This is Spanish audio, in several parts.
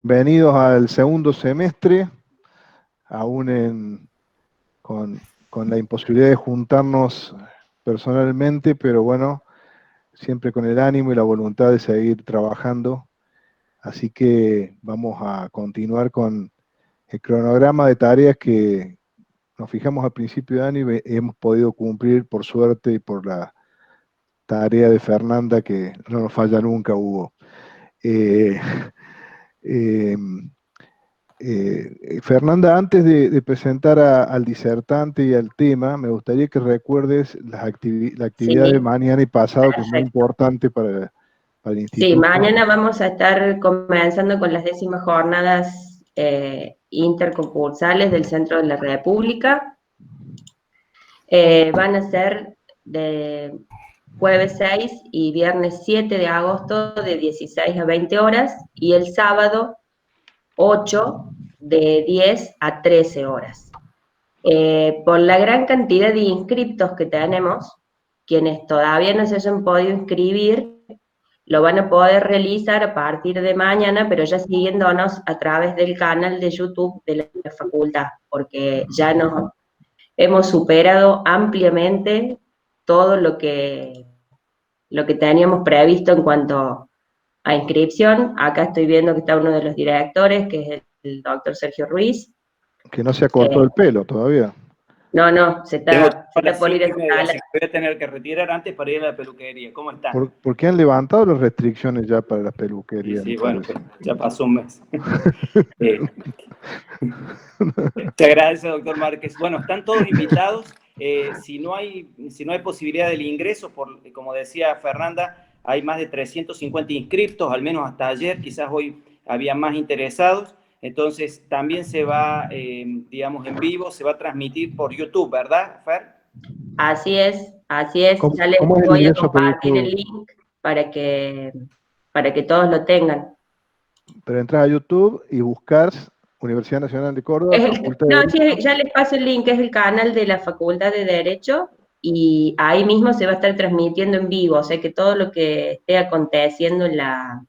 bienvenidos al segundo semestre, aún con la imposibilidad de juntarnos personalmente, pero bueno, siempre con el ánimo y la voluntad de seguir trabajando. Así que vamos a continuar con el cronograma de tareas que nos fijamos al principio de año y hemos podido cumplir por suerte y por la tarea de Fernanda, que no nos falla nunca, Hugo. Eh, eh, Fernanda, antes de presentar al disertante y al tema, me gustaría que recuerdes la actividad de Sí, mañana y pasado, que es muy perfecto. importante para el Sí, instituto. mañana vamos a estar comenzando con las 10º jornadas interconcursales del Centro de la República. Van a ser de jueves 6 y viernes 7 de agosto de 16 a 20 horas y el sábado 8 de 10 a 13 horas. Por la gran cantidad de inscriptos que tenemos, quienes todavía no se hayan podido inscribir, lo van a poder realizar a partir de mañana, pero ya siguiéndonos a través del canal de YouTube de la facultad, porque ya nos hemos superado ampliamente todo lo que teníamos previsto en cuanto a inscripción. Acá estoy viendo que está uno de los directores, que es el doctor Sergio Ruiz. Que no se ha cortado el pelo todavía. No, se Tengo está por ir a esa 5:30, sala. así que voy a tener que retirar antes para ir a la peluquería. ¿Cómo están? ¿Por qué han levantado las restricciones ya para las Y peluquerías, sí, me bueno, parece? ya pasó un mes. Te agradezco, doctor Márquez. Bueno, están todos invitados. Si no hay posibilidad del ingreso, como decía Fernanda, hay más de 350 inscriptos, al menos hasta ayer, quizás hoy había más interesados. Entonces, también se va, digamos, en vivo, se va a transmitir por YouTube, ¿verdad, Fer? Así es. Ya les ¿Cómo es el voy a ingreso por compartir el YouTube? link para que todos lo tengan. Pero entras a YouTube y buscas Universidad Nacional de Córdoba, Facultad de No, Derecho. sí, ya les paso el link, es el canal de la Facultad de Derecho y ahí mismo se va a estar transmitiendo en vivo, o sea que todo lo que esté aconteciendo en la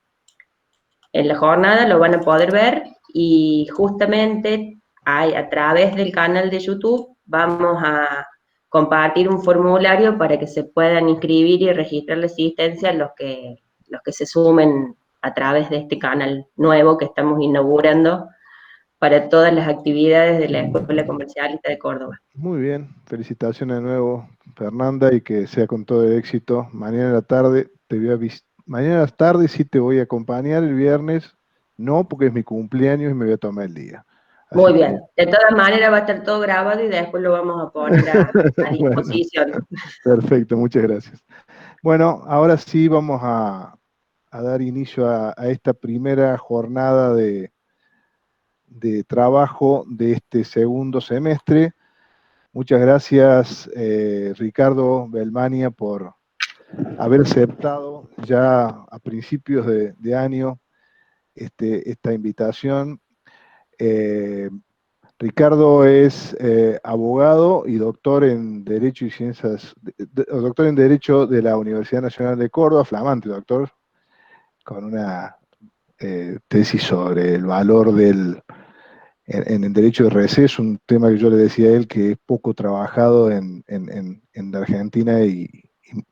jornada lo van a poder ver y justamente a través del canal de YouTube vamos a compartir un formulario para que se puedan inscribir y registrar la asistencia los que se sumen a través de este canal nuevo que estamos inaugurando para todas las actividades de la Escuela Comercialista de Córdoba. Muy bien, felicitaciones de nuevo, Fernanda, y que sea con todo el éxito. Mañana en la tarde mañana en la tarde sí te voy a acompañar, el viernes no, porque es mi cumpleaños y me voy a tomar el día. Muy Así que, bien, de todas maneras va a estar todo grabado y después lo vamos a poner a bueno, disposición. perfecto, muchas gracias. Bueno, ahora sí vamos a dar inicio a esta primera jornada de trabajo de este segundo semestre. Muchas gracias, Ricardo Belmania, por haber aceptado ya a principios de año esta invitación. Ricardo es abogado y doctor en Derecho y Ciencias, doctor en Derecho de la Universidad Nacional de Córdoba, flamante doctor, con una tesis sobre el valor en el derecho de receso, un tema que yo le decía a él que es poco trabajado en la Argentina y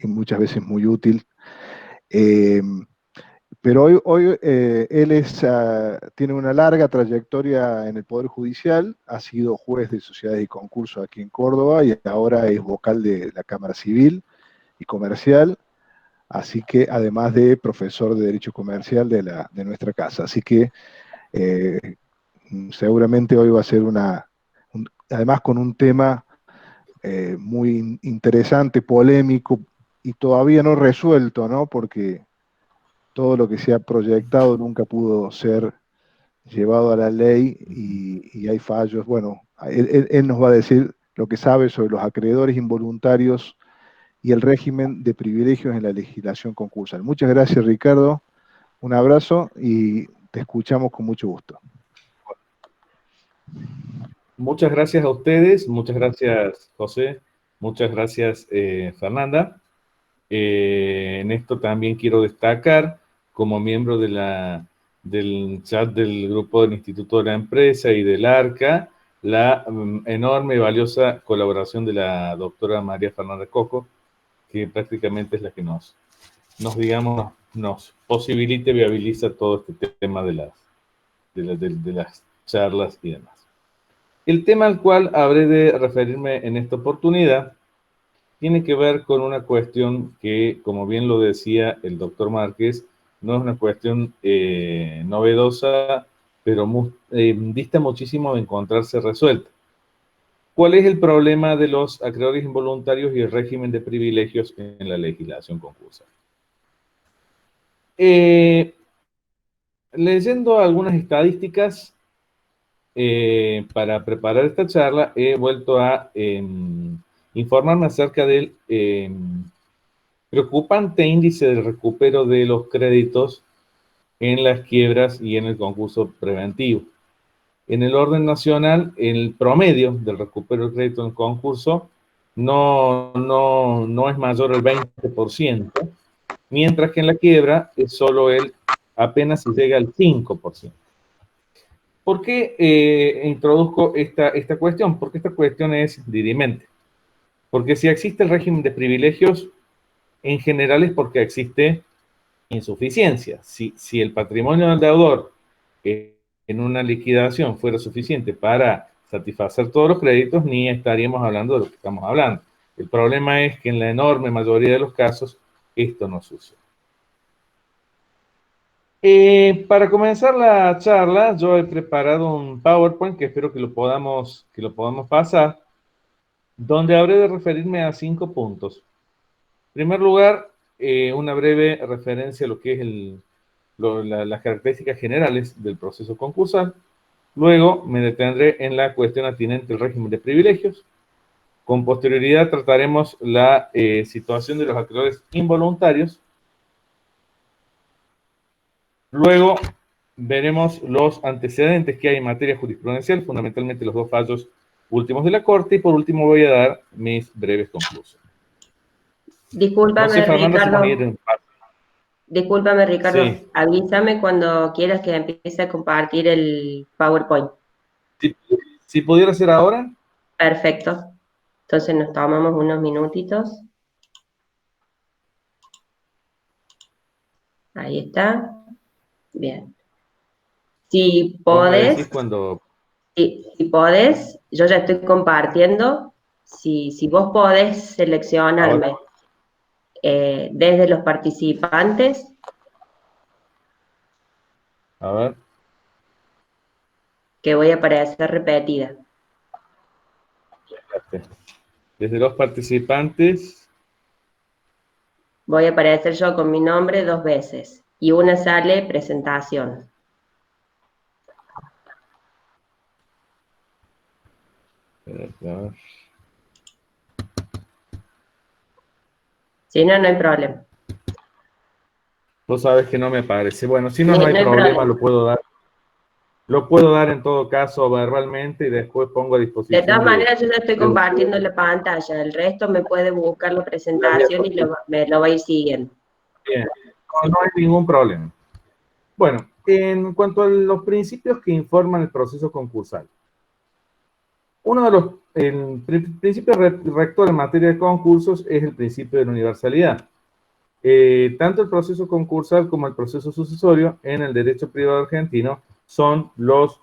muchas veces muy útil. Eh, pero hoy él tiene una larga trayectoria en el Poder Judicial, ha sido juez de sociedades y concursos aquí en Córdoba y ahora es vocal de la Cámara Civil y Comercial, así que además de profesor de Derecho Comercial de nuestra casa. Así que eh, seguramente hoy va a ser además con un tema muy interesante, polémico y todavía no resuelto, ¿no? Porque todo lo que se ha proyectado nunca pudo ser llevado a la ley y hay fallos. Bueno, él nos va a decir lo que sabe sobre los acreedores involuntarios y el régimen de privilegios en la legislación concursal. Muchas gracias, Ricardo. Un abrazo y te escuchamos con mucho gusto. Muchas gracias a ustedes, muchas gracias José, muchas gracias Fernanda. En esto también quiero destacar como miembro de la del chat del grupo del Instituto de la Empresa y del ARCA la enorme y valiosa colaboración de la doctora María Fernanda Coco, que prácticamente es la que nos posibilita y viabiliza todo este tema de las charlas y demás. El tema al cual habré de referirme en esta oportunidad tiene que ver con una cuestión que, como bien lo decía el doctor Márquez, no es una cuestión novedosa, pero dista muchísimo de encontrarse resuelta. ¿Cuál es el problema de los acreedores involuntarios y el régimen de privilegios en la legislación concursal? Leyendo algunas estadísticas para preparar esta charla, he vuelto a informarme acerca del preocupante índice de recupero de los créditos en las quiebras y en el concurso preventivo. En el orden nacional, el promedio del recupero del crédito en el concurso no es mayor al 20%, mientras que en la quiebra es solo apenas si llega al 5%. ¿Por qué introduzco esta cuestión? Porque esta cuestión es dirimente. Porque si existe el régimen de privilegios, en general es porque existe insuficiencia. Si el patrimonio del deudor en una liquidación fuera suficiente para satisfacer todos los créditos, ni estaríamos hablando de lo que estamos hablando. El problema es que en la enorme mayoría de los casos esto no sucede. Para comenzar la charla, yo he preparado un PowerPoint que espero que lo podamos pasar, donde habré de referirme a 5 puntos. En primer lugar, una breve referencia a lo que es las características generales del proceso concursal. Luego me detendré en la cuestión atinente al régimen de privilegios. Con posterioridad trataremos la situación de los acreedores involuntarios. Luego veremos los antecedentes que hay en materia jurisprudencial, fundamentalmente los 2 fallos últimos de la Corte, y por último voy a dar mis breves conclusiones. Discúlpame, Ricardo. Discúlpame, Ricardo. Sí. Avísame cuando quieras que empiece a compartir el PowerPoint. Si pudiera ser ahora. Perfecto. Entonces nos tomamos unos minutitos. Ahí está. Bien. Si podés, si podés, yo ya estoy compartiendo. Si vos podés seleccionarme desde los participantes. A ver. Que voy a aparecer repetida. Desde los participantes. Voy a aparecer yo con mi nombre 2 veces. Y una sale presentación. Si no, no hay problema. Vos sabés que no me parece. Bueno, si no, no hay problema, lo puedo dar. Lo puedo dar en todo caso verbalmente y después pongo a disposición. De todas maneras, yo ya estoy compartiendo la pantalla. El resto me puede buscar la presentación y me lo va a ir siguiendo. Bien, no hay ningún problema. Bueno, en cuanto a los principios que informan el proceso concursal, uno de los principios rector en materia de concursos es el principio de la universalidad. Tanto el proceso concursal como el proceso sucesorio en el derecho privado argentino son dos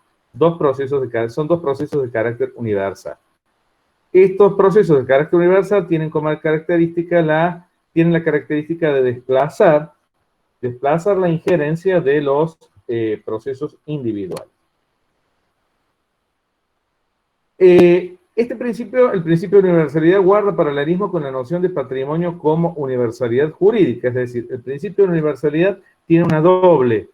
procesos de carácter universal. Estos procesos de carácter universal tienen como característica la característica de desplazar la injerencia de los procesos individuales. El principio de universalidad guarda paralelismo con la noción de patrimonio como universalidad jurídica, es decir, el principio de universalidad tiene una doble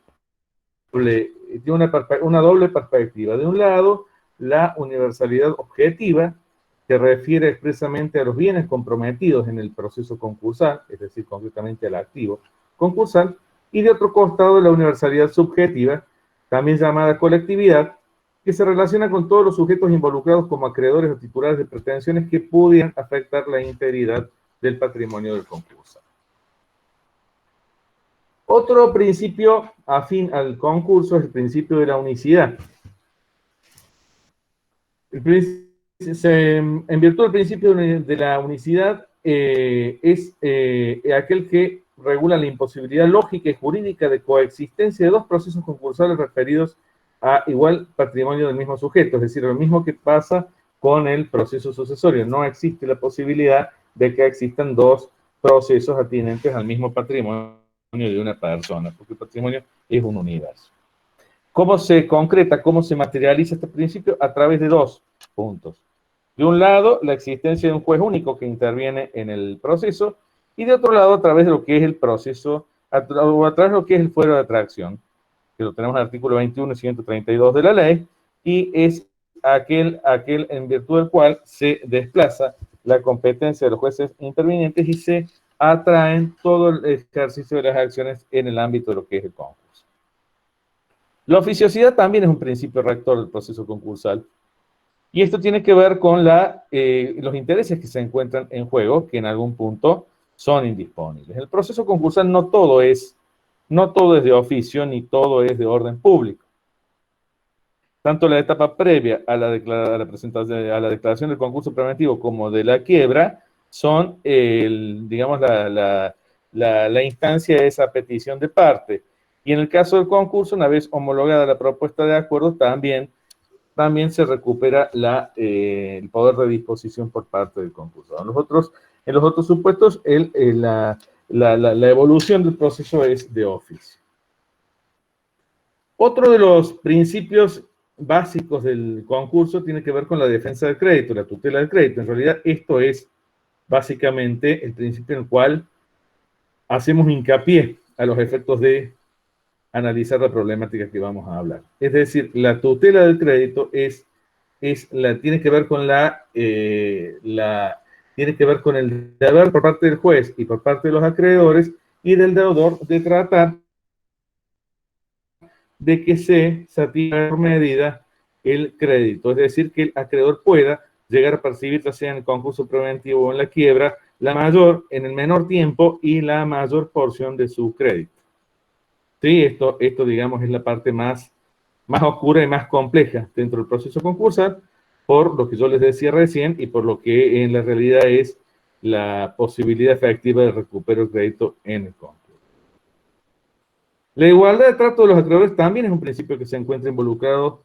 perspectiva. De un lado, la universalidad objetiva, que refiere expresamente a los bienes comprometidos en el proceso concursal, es decir, concretamente al activo concursal, y de otro costado, la universalidad subjetiva, también llamada colectividad, que se relaciona con todos los sujetos involucrados como acreedores o titulares de pretensiones que pudieran afectar la integridad del patrimonio del concursal. Otro principio afín al concurso es el principio de la unicidad. En virtud del principio de la unicidad, es aquel que regula la imposibilidad lógica y jurídica de coexistencia de dos procesos concursales referidos a igual patrimonio del mismo sujeto, es decir, lo mismo que pasa con el proceso sucesorio. No existe la posibilidad de que existan dos procesos atinentes al mismo patrimonio de una persona, porque el patrimonio es un universo. ¿Cómo se concreta, cómo se materializa este principio? A través de dos puntos. De un lado, la existencia de un juez único que interviene en el proceso, y de otro lado, a través de lo que es el proceso, a través de lo que es el fuero de atracción, que lo tenemos en el artículo 21 y 132 de la ley, y es aquel en virtud del cual se desplaza la competencia de los jueces intervinientes y se atraen todo el ejercicio de las acciones en el ámbito de lo que es el concurso. La oficiosidad también es un principio rector del proceso concursal, y esto tiene que ver con los intereses que se encuentran en juego, que en algún punto son indisponibles. En el proceso concursal no todo es de oficio, ni todo es de orden público. Tanto la etapa previa a la declaración del concurso preventivo como de la quiebra son, digamos, la instancia de esa petición de parte. Y en el caso del concurso, una vez homologada la propuesta de acuerdo, también se recupera el poder de disposición por parte del concurso. En los otros supuestos, la evolución del proceso es de oficio. Otro de los principios básicos del concurso tiene que ver con la defensa del crédito, la tutela del crédito. En realidad, esto es básicamente el principio en el cual hacemos hincapié a los efectos de analizar la problemática que vamos a hablar. Es decir, la tutela del crédito tiene que ver con tiene que ver con el deber por parte del juez y por parte de los acreedores y del deudor de tratar de que se satisfaga por medida el crédito, es decir, que el acreedor pueda llegar a percibir, ya sea en el concurso preventivo o en la quiebra, en el menor tiempo y la mayor porción de su crédito. Sí, esto digamos, es la parte más oscura y más compleja dentro del proceso concursal, por lo que yo les decía recién y por lo que en la realidad es la posibilidad efectiva de recuperar el crédito en el concurso. La igualdad de trato de los acreedores también es un principio que se encuentra involucrado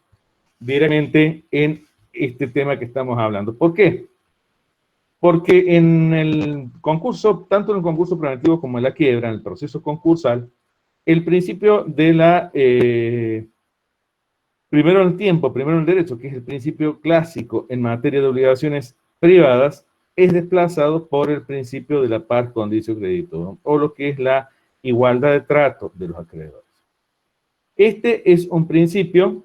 directamente en este tema que estamos hablando. ¿Por qué? Porque en el concurso, tanto en el concurso preventivo como en la quiebra, en el proceso concursal, el principio de primero en el tiempo, primero en el derecho, que es el principio clásico en materia de obligaciones privadas, es desplazado por el principio de la par condicio credito, o lo que es la igualdad de trato de los acreedores. Este es un principio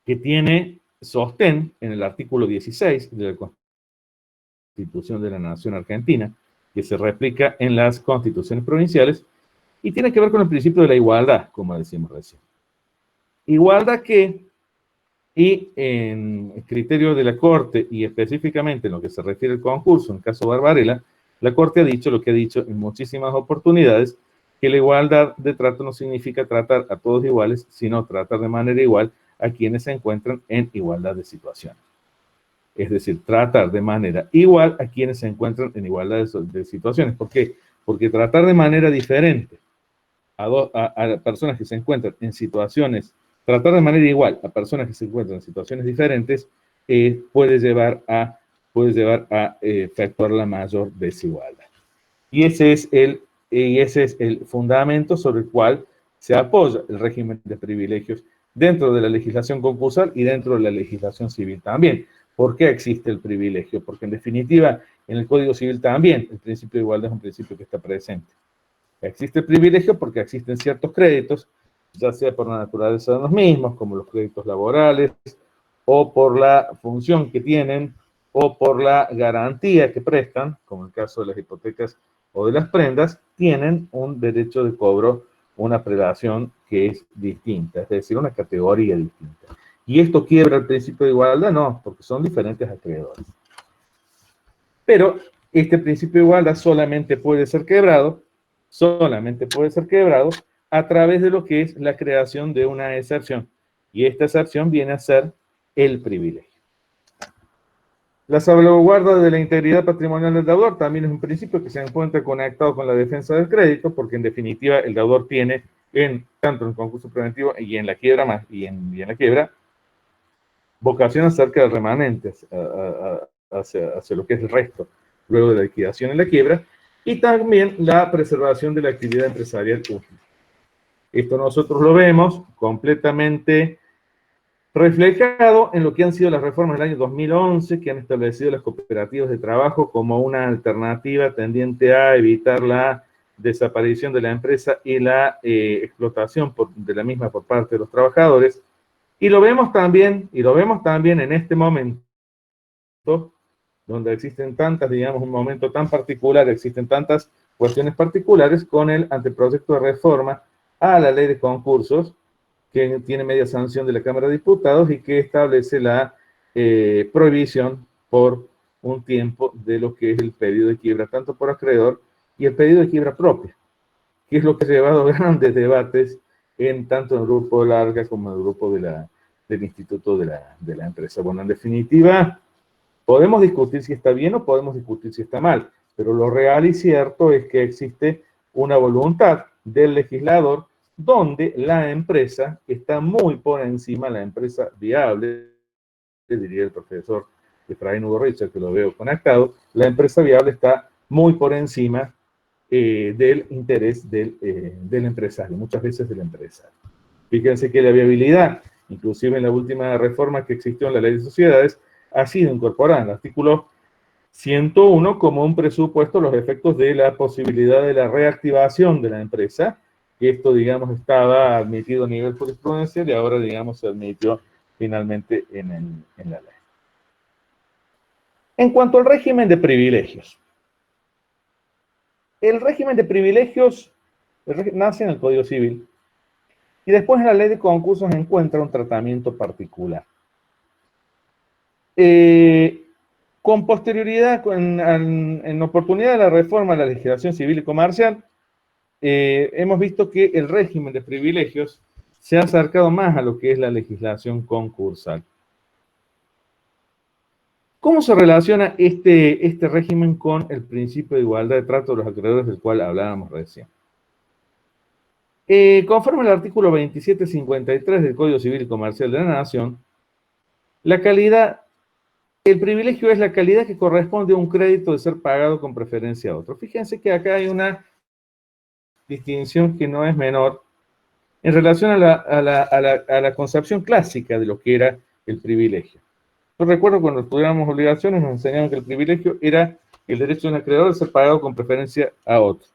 que tiene sostén en el artículo 16 de la Constitución de la Nación Argentina, que se replica en las constituciones provinciales, y tiene que ver con el principio de la igualdad, como decimos recién. Igualdad que, y en el criterio de la Corte, y específicamente en lo que se refiere al concurso, en el caso Barbarella, la Corte ha dicho lo que ha dicho en muchísimas oportunidades, que la igualdad de trato no significa tratar a todos iguales, sino tratar de manera igual a quienes se encuentran en igualdad de situación. Es decir, tratar de manera igual a quienes se encuentran en igualdad de situaciones. ¿Por qué? Porque tratar de manera diferente a personas que se encuentran en situaciones, tratar de manera igual a personas que se encuentran en situaciones diferentes, puede llevar a efectuar la mayor desigualdad. Y ese es el fundamento sobre el cual se apoya el régimen de privilegios dentro de la legislación concursal y dentro de la legislación civil también. ¿Por qué existe el privilegio? Porque en definitiva, en el Código Civil también el principio de igualdad es un principio que está presente. Existe el privilegio porque existen ciertos créditos, ya sea por la naturaleza de los mismos, como los créditos laborales, o por la función que tienen, o por la garantía que prestan, como el caso de las hipotecas o de las prendas, tienen un derecho de cobro, una prelación que es distinta, es decir, una categoría distinta. ¿Y esto quiebra el principio de igualdad? No, porque son diferentes acreedores. Pero este principio de igualdad solamente puede ser quebrado solamente puede ser quebrado a través de lo que es la creación de una excepción. Y esta excepción viene a ser el privilegio. La salvaguarda de la integridad patrimonial del deudor también es un principio que se encuentra conectado con la defensa del crédito, porque en definitiva el deudor tiene, tanto en el concurso preventivo y en la quiebra, y en la quiebra, vocación acerca del remanente, hacia lo que es el resto, luego de la liquidación en la quiebra, y también la preservación de la actividad empresarial útil. Esto nosotros lo vemos completamente reflejado en lo que han sido las reformas del año 2011, que han establecido las cooperativas de trabajo como una alternativa tendiente a evitar la desaparición de la empresa y la explotación de la misma por parte de los trabajadores. Y lo vemos también en este momento, donde existen tantas, digamos, un momento tan particular, existen tantas cuestiones particulares con el anteproyecto de reforma a la ley de concursos, que tiene media sanción de la Cámara de Diputados y que establece la prohibición por un tiempo de lo que es el pedido de quiebra, tanto por acreedor y el pedido de quiebra propia, que es lo que ha llevado grandes debates tanto en el grupo Larga como en el grupo del Instituto de la Empresa. Bueno, en definitiva, podemos discutir si está bien o podemos discutir si está mal, pero lo real y cierto es que existe una voluntad del legislador donde la empresa está muy por encima, la empresa viable, diría el profesor Efraín Hugo Richard, que lo veo conectado, la empresa viable está muy por encima del interés del empresario, muchas veces del empresario. Fíjense que la viabilidad, inclusive en la última reforma que existió en la ley de sociedades, ha sido incorporada en el artículo 101 como un presupuesto los efectos de la posibilidad de la reactivación de la empresa, que esto, digamos, estaba admitido a nivel jurisprudencial y ahora, digamos, se admitió finalmente en la ley. En cuanto al régimen de privilegios, el régimen de privilegios nace en el Código Civil y después en la ley de concursos encuentra un tratamiento particular. Con posterioridad, en oportunidad de la reforma de la legislación civil y comercial, hemos visto que el régimen de privilegios se ha acercado más a lo que es la legislación concursal. ¿Cómo se relaciona este régimen con el principio de igualdad de trato de los acreedores del cual hablábamos recién? Conforme al artículo 2753 del Código Civil y Comercial de la Nación, el privilegio es la calidad que corresponde a un crédito de ser pagado con preferencia a otro. Fíjense que acá hay una distinción que no es menor en relación a la concepción clásica de lo que era el privilegio. Yo recuerdo cuando estudiábamos obligaciones nos enseñaron que el privilegio era el derecho de un acreedor de ser pagado con preferencia a otro.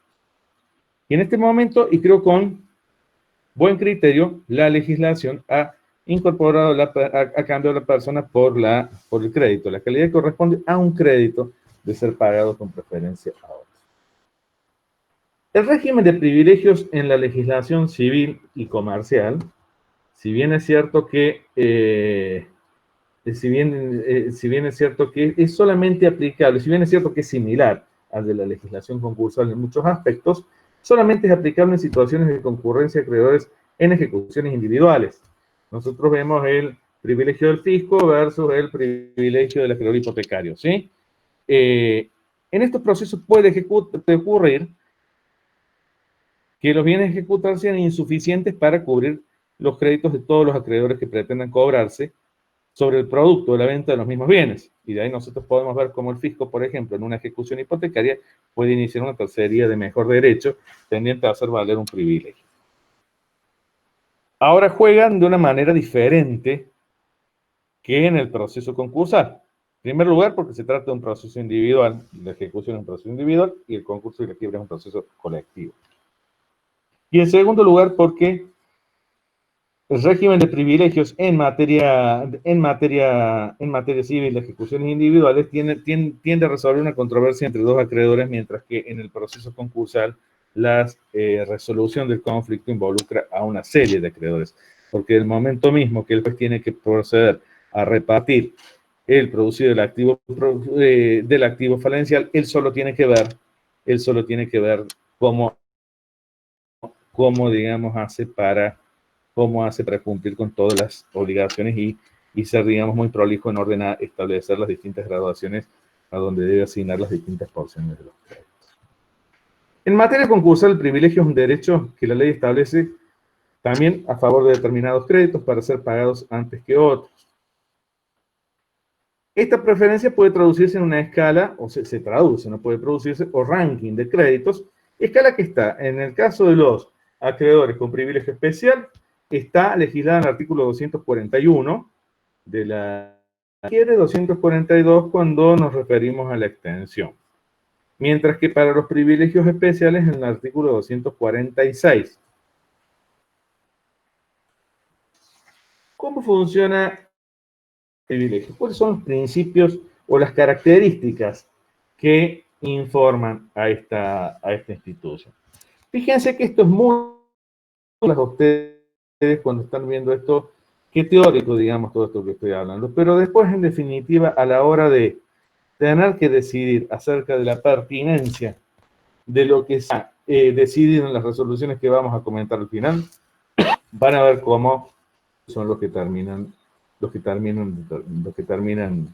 Y en este momento, y creo con buen criterio, la legislación ha incorporado, ha cambiado a la persona por el crédito. La calidad corresponde a un crédito de ser pagado con preferencia a otro. El régimen de privilegios en la legislación civil y comercial, si bien es cierto que es solamente aplicable, si bien es cierto que es similar al de la legislación concursal en muchos aspectos, solamente es aplicable en situaciones de concurrencia de acreedores en ejecuciones individuales. Nosotros vemos el privilegio del fisco versus el privilegio del acreedor hipotecario, ¿sí? En estos procesos puede ocurrir que los bienes ejecutados sean insuficientes para cubrir los créditos de todos los acreedores que pretendan cobrarse sobre el producto de la venta de los mismos bienes. Y de ahí nosotros podemos ver cómo el fisco, por ejemplo, en una ejecución hipotecaria, puede iniciar una tercería de mejor derecho tendiente a hacer valer un privilegio. Ahora juegan de una manera diferente que en el proceso concursal. En primer lugar, porque se trata de un proceso individual, la ejecución es un proceso individual y el concurso y la quiebra es un proceso colectivo. Y en segundo lugar, porque el régimen de privilegios en materia civil de ejecuciones individuales tiende a resolver una controversia entre dos acreedores, mientras que en el proceso concursal la resolución del conflicto involucra a una serie de acreedores, porque el momento mismo que el juez tiene que proceder a repartir el producido del activo falencial, él solo tiene que ver cómo cómo, digamos, cómo hace para cumplir con todas las obligaciones y ser, digamos, muy prolijo en orden a establecer las distintas graduaciones a donde debe asignar las distintas porciones de los créditos. En materia concursal, el privilegio es un derecho que la ley establece también a favor de determinados créditos para ser pagados antes que otros. Esta preferencia puede traducirse en una escala, o se traduce, no puede producirse, o ranking de créditos, escala que está, en el caso de los acreedores con privilegio especial, está legislada en el artículo 241 de la quiere 242 cuando nos referimos a la extensión. Mientras que para los privilegios especiales en el artículo 246. ¿Cómo funciona el privilegio? ¿Cuáles son los principios o las características que informan a esta institución? Fíjense que esto es muy a ustedes cuando están viendo esto, qué teórico, digamos, todo esto que estoy hablando, pero después, en definitiva, a la hora de tener que decidir acerca de la pertinencia de lo que se ha decidido en las resoluciones que vamos a comentar al final, van a ver cómo son los que terminan determinando.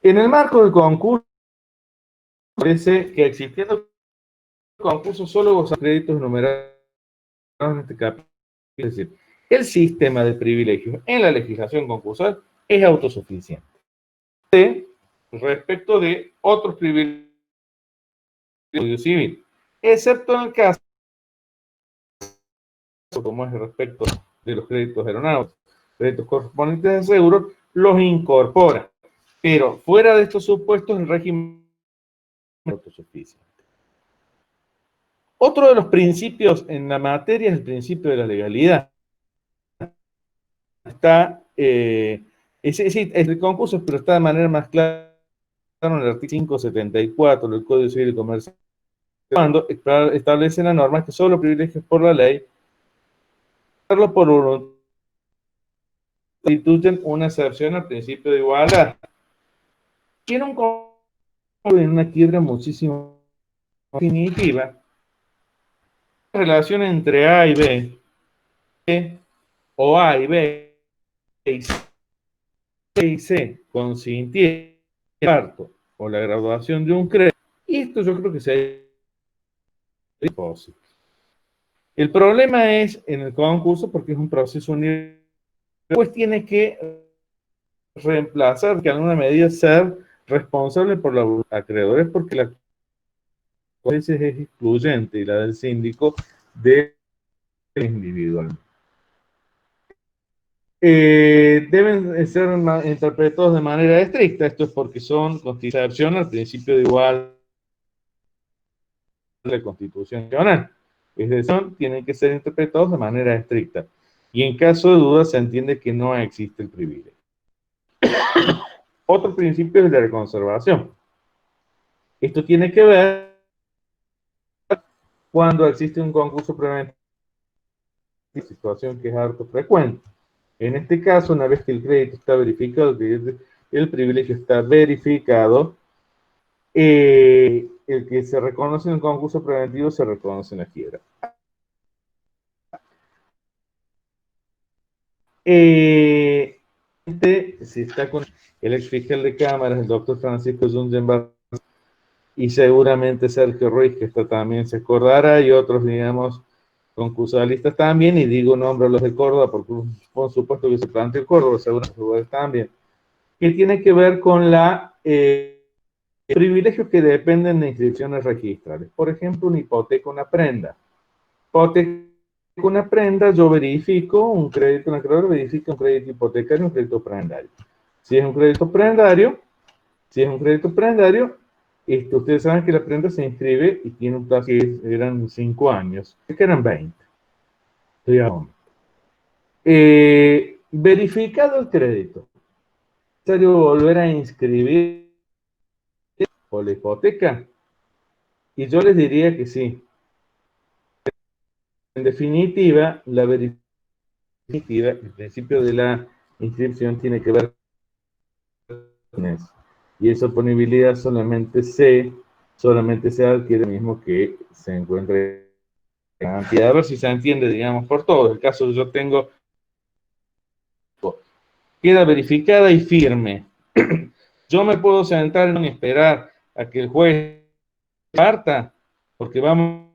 En el marco del concurso, parece que existiendo concurso solo gozan créditos enumerados en este capítulo. Es decir, el sistema de privilegios en la legislación concursal es autosuficiente respecto de otros privilegios del Código Civil, excepto en el caso, como es respecto de los créditos aeronáuticos, créditos correspondientes de seguro, los incorpora. Pero fuera de estos supuestos, el régimen es autosuficiente. Otro de los principios en la materia es el principio de la legalidad. Está, es el concurso, pero está de manera más clara en el artículo 574 del Código Civil y Comercial, cuando establece la norma que solo privilegios por la ley, por uno, constituyen una excepción al principio de igualdad. Tiene una quiebra muchísimo definitiva, la relación entre A y B, o A y B, y C y C consintieron el parto o la graduación de un crédito, y esto yo creo que se ha posible. El problema es en el concurso, porque es un proceso universal, pues tiene que reemplazar, que en alguna medida ser responsable por los acreedores, porque la a veces es excluyente y la del síndico de individual. Deben ser interpretados de manera estricta. Esto es porque son constitución al principio de igual de la Constitución Nacional. Es decir, tienen que ser interpretados de manera estricta. Y en caso de duda se entiende que no existe el privilegio. Otro principio es el de la conservación. Esto tiene que ver cuando existe un concurso preventivo, situación que es harto frecuente. En este caso, una vez que el crédito está verificado, que el privilegio está verificado, el que se reconoce en el concurso preventivo se reconoce en la quiebra. Si está con el ex fiscal de cámaras, el doctor Francisco Zungenbach, y seguramente Sergio Ruiz, que está también se acordará, y otros, digamos, concursalistas también, y digo nombres los de Córdoba, porque por supuesto que se plantea el Córdoba, seguramente también, que tiene que ver con la privilegios que dependen de inscripciones registrales. Por ejemplo, una hipoteca, una prenda. Hipoteca, una prenda, yo verifico un crédito, un acreedor verifica un crédito hipotecario, un crédito prendario. Si es un crédito prendario, ustedes saben que la prenda se inscribe y tiene un plazo que eran 5 años, que eran 20. Verificado el crédito, ¿es necesario volver a inscribir por la hipoteca? Y yo les diría que sí. En definitiva, el principio de la inscripción tiene que ver con eso. Y esa oponibilidad solamente se adquiere mismo que se encuentre cantidad, a ver si se entiende, digamos, por todo. El caso que yo tengo queda verificada y firme. Yo me puedo sentar y esperar a que el juez parta, porque vamos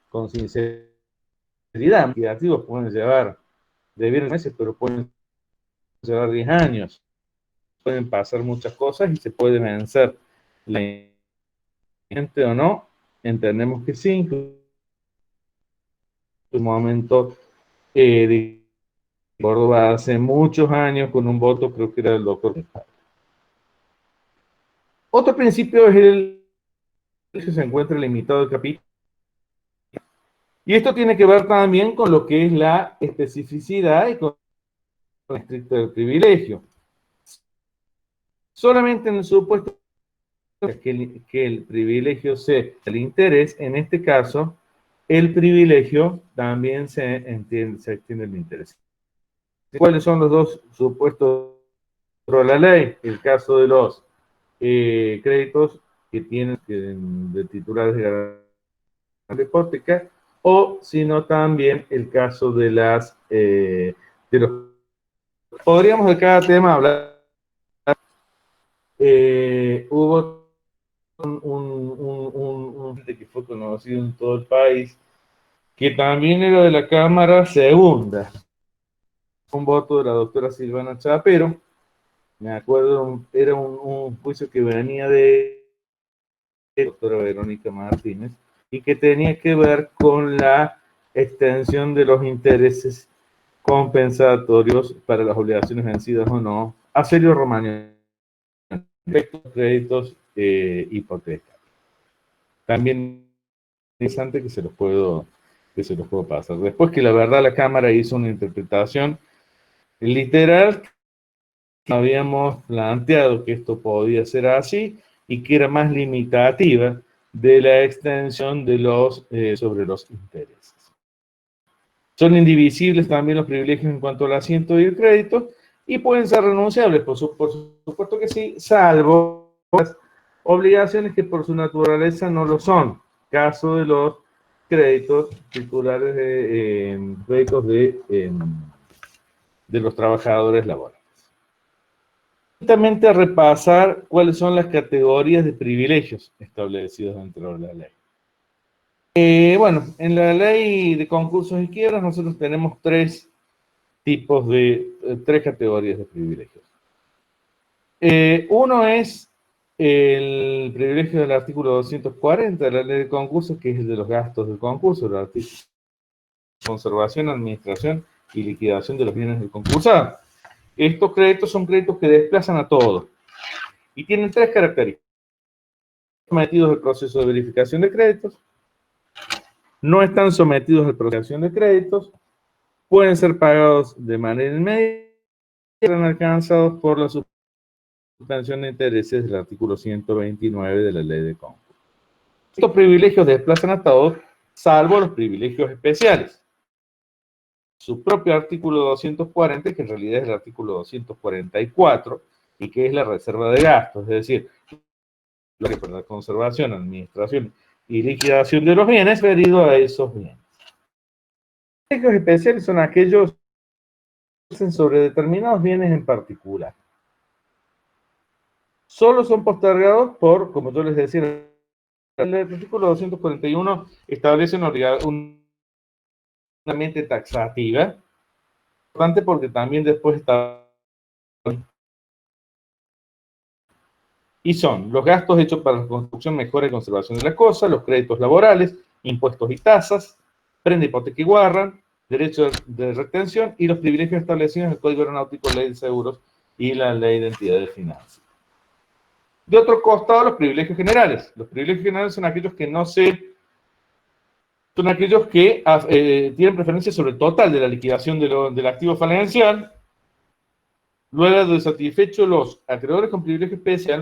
con sinceridad. Liquidativos pueden llevar, debieron meses, pero pueden llevar 10 años. Pueden pasar muchas cosas y se puede vencer. La gente o no, entendemos que sí, en un momento de Córdoba hace muchos años con un voto, creo que era del doctor. Otro principio es el que se encuentra limitado de capital. Y esto tiene que ver también con lo que es la especificidad y con el estricto del privilegio. Solamente en el supuesto que el privilegio sea el interés, en este caso, el privilegio también se extiende el interés. ¿Cuáles son los dos supuestos de la ley? El caso de los créditos que tienen de titulares de garantía de hipoteca, o sino también el caso de las de los. Podríamos de cada tema hablar. Hubo un que fue conocido en todo el país, que también era de la Cámara Segunda, un voto de la doctora Silvana Chapero. Me acuerdo, era un juicio que venía de la doctora Verónica Martínez y que tenía que ver con la extensión de los intereses compensatorios para las obligaciones vencidas o no a Sergio Romagnoli, créditos hipotecarios. También interesante que se los puedo pasar. Después que la verdad la Cámara hizo una interpretación literal, habíamos planteado que esto podía ser así y que era más limitativa de la extensión de los sobre los intereses. Son indivisibles también los privilegios en cuanto al asiento y el crédito y pueden ser renunciables, por supuesto que sí, salvo las obligaciones que por su naturaleza no lo son. Caso de los créditos titulares de créditos de los trabajadores laborales. Justamente a repasar cuáles son las categorías de privilegios establecidos dentro de la ley. Bueno, en la ley de concursos y quiebras nosotros tenemos tres categorías de privilegios. Uno es el privilegio del artículo 240 de la ley de concursos, que es el de los gastos del concurso, el artículo de conservación, administración y liquidación de los bienes del concursado. Estos créditos son créditos que desplazan a todos y tienen tres características. Sometidos al proceso de verificación de créditos, no están sometidos al proceso de créditos, pueden ser pagados de manera inmediata y serán alcanzados por la suspensión de intereses del artículo 129 de la ley de concursos. Estos privilegios desplazan a todos, salvo los privilegios especiales. Su propio artículo 240, que en realidad es el artículo 244, y que es la reserva de gastos, es decir, la conservación, administración y liquidación de los bienes referido a esos bienes. Los privilegios especiales son aquellos que hacen sobre determinados bienes en particular. Solo son postergados por, como yo les decía, el artículo 241 establece una mente taxativa, importante porque también después está. Y son los gastos hechos para la construcción, mejora y conservación de la cosa, los créditos laborales, impuestos y tasas, prenda, hipoteca y guarda, derechos de retención y los privilegios establecidos en el Código Aeronáutico, Ley de Seguros y la Ley de Entidades de Finanzas. De otro costado, los privilegios generales. Los privilegios generales son aquellos que tienen preferencia sobre el total de la liquidación del activo falencial, luego de satisfecho los acreedores con privilegio especial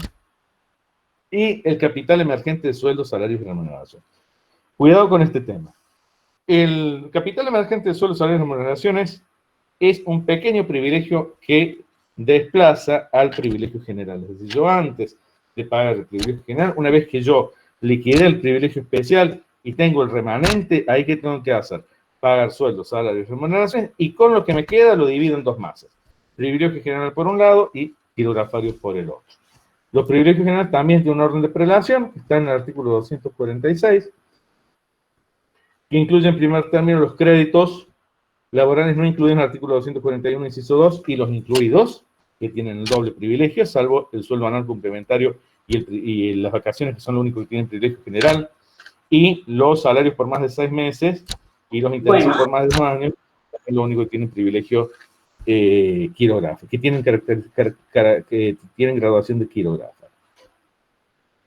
y el capital emergente de sueldos, salarios y remuneración. Cuidado con este tema. El capital emergente de sueldos, salarios y remuneraciones es un pequeño privilegio que desplaza al privilegio general. Es decir, yo antes de pagar el privilegio general, una vez que yo liquidé el privilegio especial y tengo el remanente, ahí ¿qué tengo que hacer? Pagar sueldos, salarios, remuneraciones, y con lo que me queda lo divido en dos masas. Privilegio general por un lado y quirografario por el otro. Los privilegios generales también tienen un orden de prelación, que está en el artículo 246, que incluye en primer término los créditos laborales no incluidos en el artículo 241, inciso 2, y los incluidos, que tienen el doble privilegio, salvo el sueldo anual complementario y las vacaciones, que son lo único que tienen privilegio general, y los salarios por más de 6 meses, y los intereses por más de 1 año, es lo único que tienen privilegio quirográfico, que tienen graduación de quirógrafo.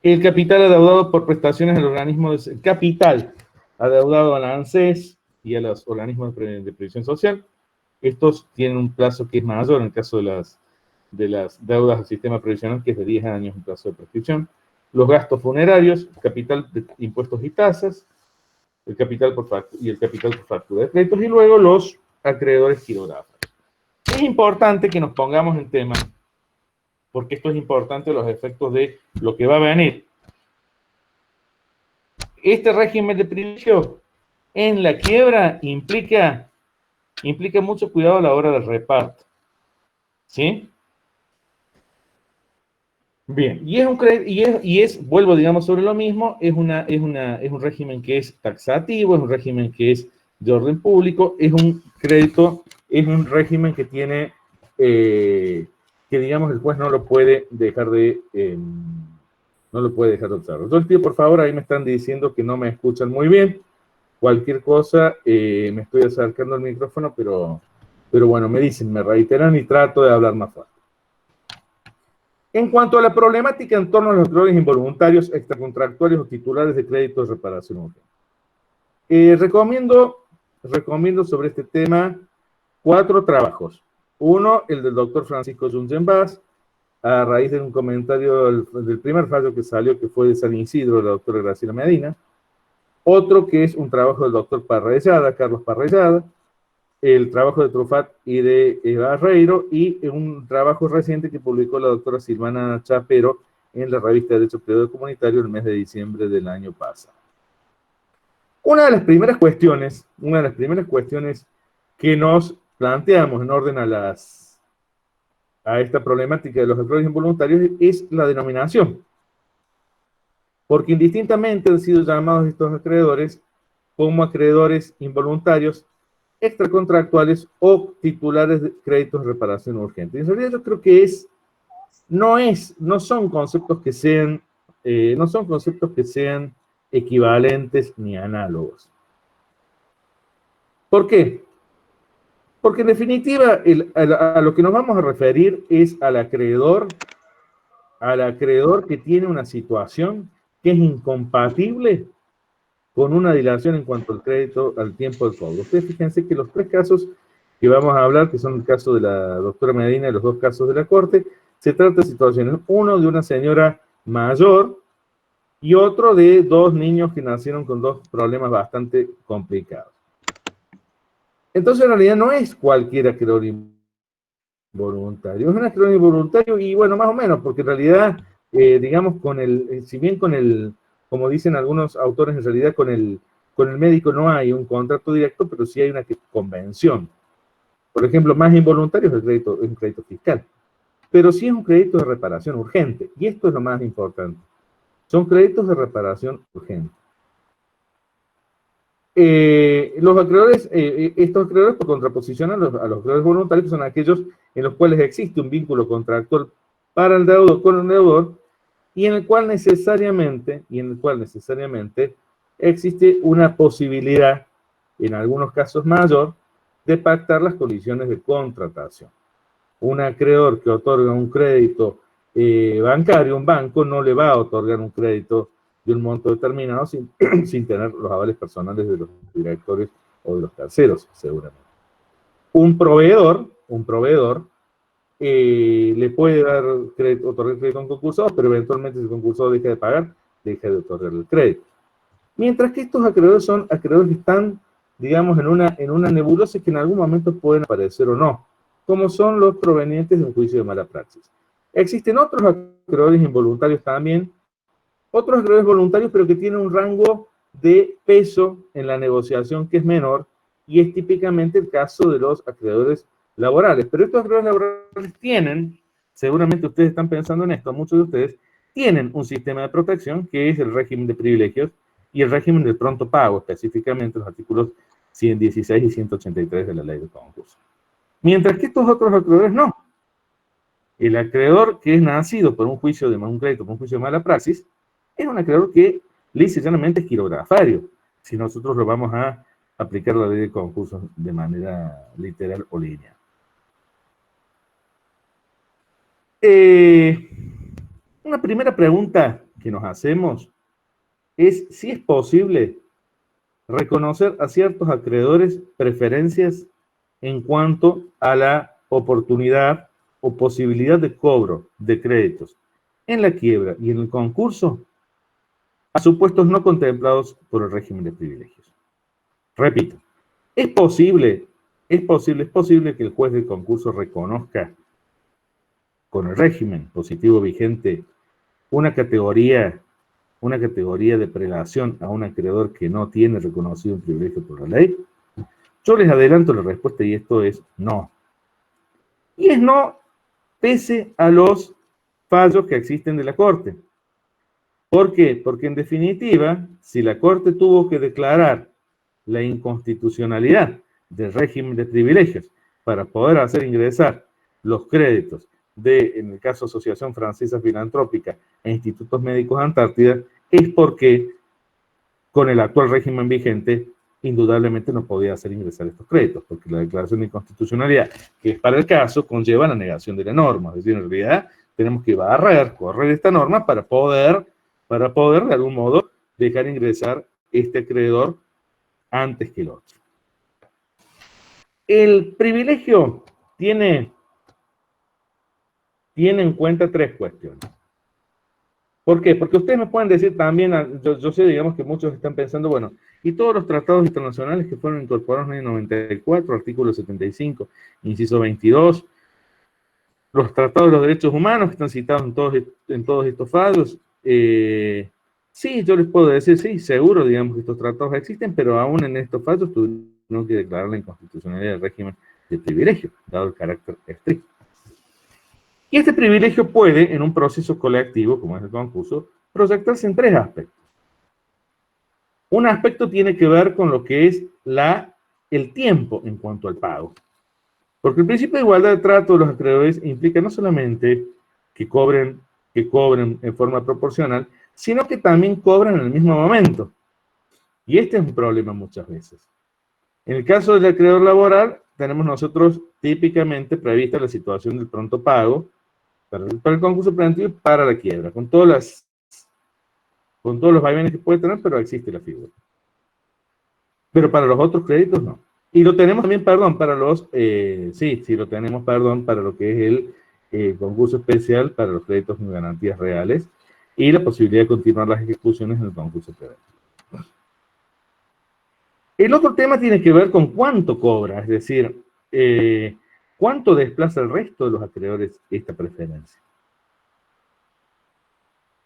El capital adeudado por prestaciones al organismo, el capital adeudado a la ANSES y a los organismos de previsión social, estos tienen un plazo que es mayor en el caso de las deudas al sistema previsional, que es de 10 años en plazo de prescripción. Los gastos funerarios, capital de impuestos y tasas, el capital por factura de créditos, y luego los acreedores quirográficos. Es importante que nos pongamos en tema, porque esto es importante, los efectos de lo que va a venir. Este régimen de privilegio en la quiebra implica mucho cuidado a la hora del reparto. ¿Sí? Bien, vuelvo, digamos, sobre lo mismo, es un régimen que es taxativo, es un régimen que es de orden público, es un crédito, es un régimen que tiene, que digamos el juez no lo puede dejar de observar. Entonces pido por favor, ahí me están diciendo que no me escuchan muy bien, cualquier cosa, me estoy acercando al micrófono, pero bueno, me dicen, me reiteran y trato de hablar más fuerte. En cuanto a la problemática en torno a los acreedores involuntarios, extracontractuales o titulares de créditos de reparación urgente. Recomiendo sobre este tema 4 trabajos. Uno, el del doctor Francisco Jungenbas, a raíz de un comentario del primer fallo que salió, que fue de San Isidro, de la doctora Graciela Medina. Otro que es un trabajo del doctor Parrellada, Carlos Parrellada, el trabajo de Trufat y de Barreiro, y un trabajo reciente que publicó la doctora Silvana Chapero en la revista de Derecho Privado Comunitario el mes de diciembre del año pasado. Una de las primeras cuestiones que nos planteamos en orden a esta problemática de los acreedores involuntarios es la denominación. Porque indistintamente han sido llamados estos acreedores como acreedores involuntarios, extracontractuales o titulares de créditos de reparación urgente. En realidad yo creo que no son conceptos que sean equivalentes ni análogos. ¿Por qué? Porque en definitiva a lo que nos vamos a referir es al acreedor que tiene una situación que es incompatible con una dilación en cuanto al crédito, al tiempo del cobro. Ustedes fíjense que los 3 casos que vamos a hablar, que son el caso de la doctora Medina y los 2 casos de la Corte, se trata de situaciones, uno de una señora mayor y otro de 2 niños que nacieron con 2 problemas bastante complicados. Entonces, en realidad, no es cualquier acreedor involuntario, es un acreedor involuntario y, bueno, más o menos, porque en realidad, digamos, si bien como dicen algunos autores, en realidad con el médico no hay un contrato directo, pero sí hay una convención. Por ejemplo, más involuntario es un crédito fiscal. Pero sí es un crédito de reparación urgente. Y esto es lo más importante. Son créditos de reparación urgente. Los acreedores, estos acreedores por contraposición a los acreedores voluntarios son aquellos en los cuales existe un vínculo contractual para el deudor con el deudor, y en el cual necesariamente existe una posibilidad, en algunos casos mayor, de pactar las condiciones de contratación. Un acreedor que otorga un crédito bancario, un banco no le va a otorgar un crédito de un monto determinado sin tener los avales personales de los directores o de los terceros, seguramente. Un proveedor le puede otorgar crédito a un concursado, pero eventualmente si el concursado deja de pagar, deja de otorgar el crédito. Mientras que estos acreedores son acreedores que están, digamos, en una nebulosa que en algún momento pueden aparecer o no, como son los provenientes de un juicio de mala praxis. Existen otros acreedores involuntarios también, otros acreedores voluntarios, pero que tienen un rango de peso en la negociación que es menor, y es típicamente el caso de los acreedores laborales. Pero estos acreedores laborales tienen, seguramente ustedes están pensando en esto, muchos de ustedes tienen un sistema de protección que es el régimen de privilegios y el régimen del pronto pago, específicamente los artículos 116 y 183 de la ley de concurso. Mientras que estos otros acreedores no. El acreedor que es nacido por un juicio de un crédito, por un juicio de mala praxis, es un acreedor que lisa y llanamente es quirografario, si nosotros lo vamos a aplicar la ley de concursos de manera literal o lineal. Una primera pregunta que nos hacemos es si es posible reconocer a ciertos acreedores preferencias en cuanto a la oportunidad o posibilidad de cobro de créditos en la quiebra y en el concurso a supuestos no contemplados por el régimen de privilegios. Repito, es posible que el juez del concurso reconozca con el régimen positivo vigente una categoría de prelación a un acreedor que no tiene reconocido un privilegio por la ley. Yo les adelanto la respuesta y esto es no. Y es no pese a los fallos que existen de la Corte. ¿Por qué? Porque en definitiva, si la Corte tuvo que declarar la inconstitucionalidad del régimen de privilegios para poder hacer ingresar los créditos de, en el caso Asociación Francesa Filantrópica e Institutos Médicos Antártida, es porque con el actual régimen vigente indudablemente no podía hacer ingresar estos créditos, porque la declaración de inconstitucionalidad, que es para el caso, conlleva la negación de la norma. Es decir, en realidad tenemos que correr esta norma para poder de algún modo dejar ingresar este acreedor antes que el otro. El privilegio tiene en cuenta tres cuestiones. ¿Por qué? Porque ustedes me pueden decir también, yo sé, digamos, que muchos están pensando, bueno, y todos los tratados internacionales que fueron incorporados en el 94, artículo 75, inciso 22, los tratados de los derechos humanos que están citados en todos estos fallos, sí, yo les puedo decir, sí, seguro, digamos, que estos tratados existen, pero aún en estos fallos tuvieron que declarar la inconstitucionalidad del régimen de privilegio, dado el carácter estricto. Y este privilegio puede, en un proceso colectivo, como es el concurso, proyectarse en tres aspectos. Un aspecto tiene que ver con lo que es el tiempo en cuanto al pago. Porque el principio de igualdad de trato de los acreedores implica no solamente que cobren en forma proporcional, sino que también cobran en el mismo momento. Y este es un problema muchas veces. En el caso del acreedor laboral, tenemos nosotros típicamente prevista la situación del pronto pago para el concurso preventivo y para la quiebra, con todos los vaivenes que puede tener, pero existe la figura. Pero para los otros créditos no. Y lo tenemos también, perdón, para lo tenemos, para lo que es el concurso especial para los créditos con garantías reales y la posibilidad de continuar las ejecuciones en el concurso preventivo. El otro tema tiene que ver con cuánto cobra, es decir, cuánto desplaza el resto de los acreedores esta preferencia.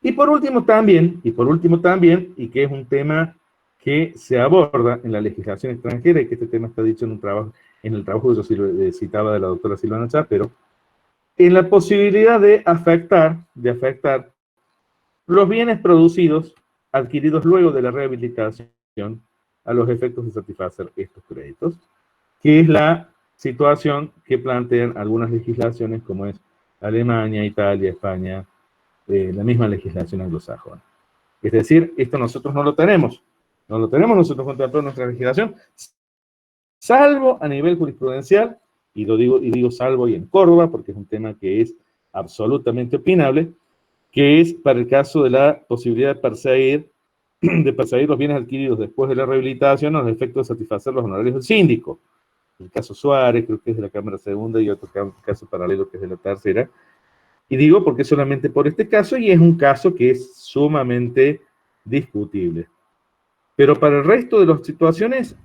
Y por último también, y que es un tema que se aborda en la legislación extranjera, y que este tema está dicho en el trabajo que yo citaba de la doctora Silvana Chapero, en la posibilidad de afectar los bienes producidos, adquiridos luego de la rehabilitación, a los efectos de satisfacer estos créditos, que es la situación que plantean algunas legislaciones como es Alemania, Italia, España, la misma legislación anglosajona. Es decir, esto nosotros no lo tenemos nosotros contemplado en nuestra legislación, salvo a nivel jurisprudencial, y digo salvo y en Córdoba, porque es un tema que es absolutamente opinable, que es para el caso de la posibilidad de perseguir los bienes adquiridos después de la rehabilitación a los efectos de satisfacer los honorarios del síndico. El caso Suárez, creo que es de la Cámara Segunda, y otro caso paralelo que es de la Tercera. Y digo porque solamente por este caso, y es un caso que es sumamente discutible. Pero para el resto de las situaciones,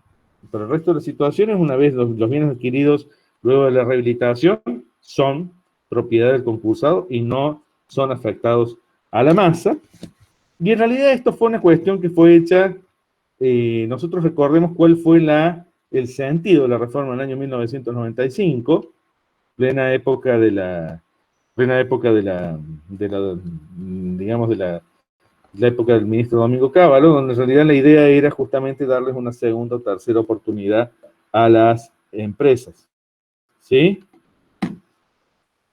una vez los bienes adquiridos luego de la rehabilitación son propiedad del concursado y no son afectados a la masa. Y en realidad esto fue una cuestión que fue hecha nosotros recordemos cuál fue el sentido de la reforma del año 1995, plena época de la, digamos, de la época del ministro Domingo Cávallo, donde en realidad la idea era justamente darles una segunda o tercera oportunidad a las empresas. ¿Sí?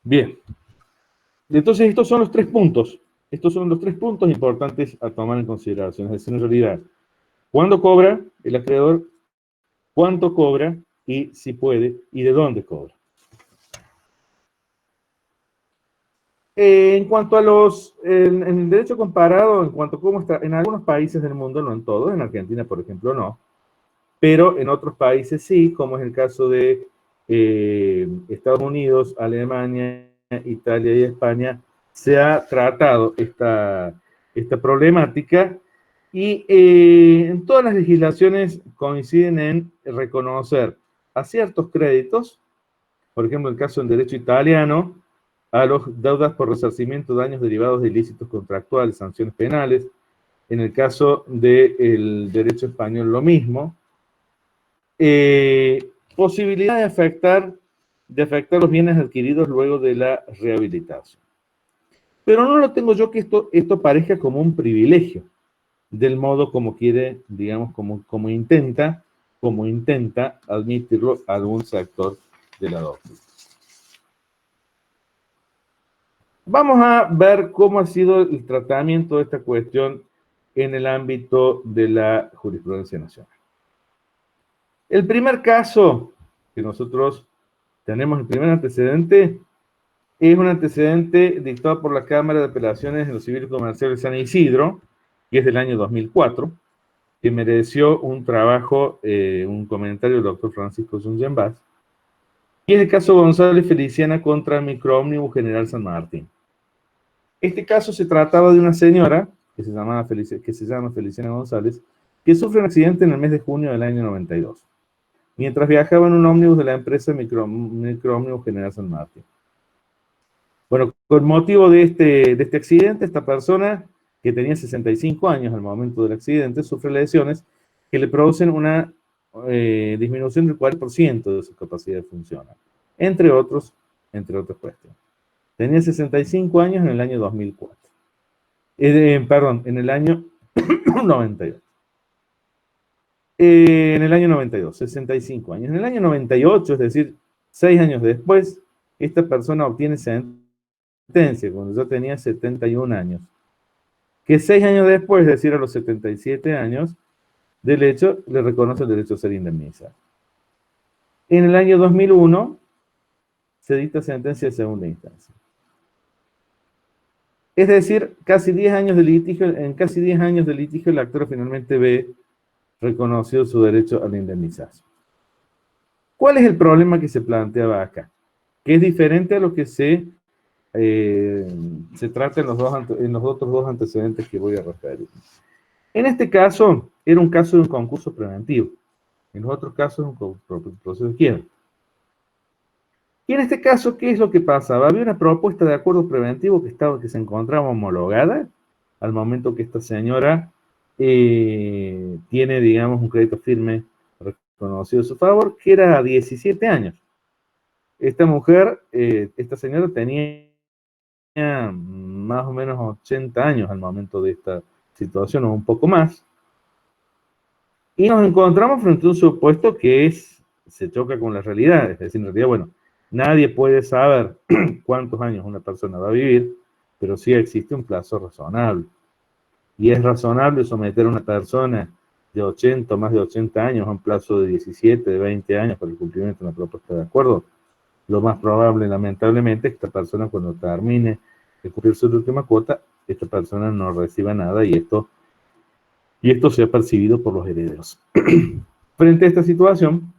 Bien. Entonces, estos son los 3 puntos. Estos son los 3 puntos importantes a tomar en consideración. Es decir, en realidad, ¿cuándo cobra el acreedor? ¿Cuánto cobra? Y si puede, ¿y de dónde cobra? En cuanto a en el derecho comparado, en cuanto a cómo está, en algunos países del mundo, no en todos, en Argentina, por ejemplo, no, pero en otros países sí, como es el caso de Estados Unidos, Alemania, Italia y España, se ha tratado esta problemática y en todas las legislaciones coinciden en reconocer a ciertos créditos, por ejemplo, el caso del derecho italiano, a los deudas por resarcimiento de daños derivados de ilícitos contractuales, sanciones penales. En el caso del derecho español, lo mismo. Posibilidad de afectar los bienes adquiridos luego de la rehabilitación. Pero no lo tengo yo que esto parezca como un privilegio, del modo como quiere, digamos, como intenta admitirlo algún sector de la doctrina. Vamos a ver cómo ha sido el tratamiento de esta cuestión en el ámbito de la jurisprudencia nacional. El primer caso que nosotros tenemos, el primer antecedente, es un antecedente dictado por la Cámara de Apelaciones en lo Civil y Comercial de San Isidro, que es del año 2004, que mereció un trabajo, un comentario del doctor Francisco Zungenbach, y es el caso González Feliciana contra Microómnibus General San Martín. Este caso se trataba de una señora que se llama Feliciana González, que sufre un accidente en el mes de junio del año 92, mientras viajaba en un ómnibus de la empresa Microómnibus General San Martín. Bueno, con motivo de este accidente, esta persona, que tenía 65 años al momento del accidente, sufre lesiones que le producen una disminución del 40% de su capacidad de funcionar, entre otras cuestiones. Tenía 65 años en el año 2004. En el año 92. En el año 92, 65 años. En el año 98, es decir, 6 años después, esta persona obtiene sentencia cuando ya tenía 71 años. Que 6 años después, es decir, a los 77 años, del hecho, le reconoce el derecho a ser indemnizado. En el año 2001, se dicta sentencia de segunda instancia. Es decir, casi 10 años de litigio, en casi 10 años de litigio, el actor finalmente ve reconocido su derecho a la indemnización. ¿Cuál es el problema que se planteaba acá? Que es diferente a lo que se trata en los otros 2 antecedentes que voy a referir. En este caso, era un caso de un concurso preventivo. En los otros casos, un proceso de quiebra. Y en este caso, ¿qué es lo que pasaba? Había una propuesta de acuerdo preventivo que se encontraba homologada al momento que esta señora tiene, digamos, un crédito firme reconocido a su favor, que era a 17 años. Esta mujer, esta señora tenía más o menos 80 años al momento de esta situación, o un poco más. Y nos encontramos frente a un supuesto que se choca con la realidad. Es decir, en realidad, bueno, nadie puede saber cuántos años una persona va a vivir, pero sí existe un plazo razonable. Y es razonable someter a una persona de 80 o más de 80 años a un plazo de 17, de 20 años para el cumplimiento de una propuesta de acuerdo. Lo más probable, lamentablemente, es que esta persona, cuando termine de cumplir su última cuota, esta persona no reciba nada y esto sea percibido por los herederos. Frente a esta situación,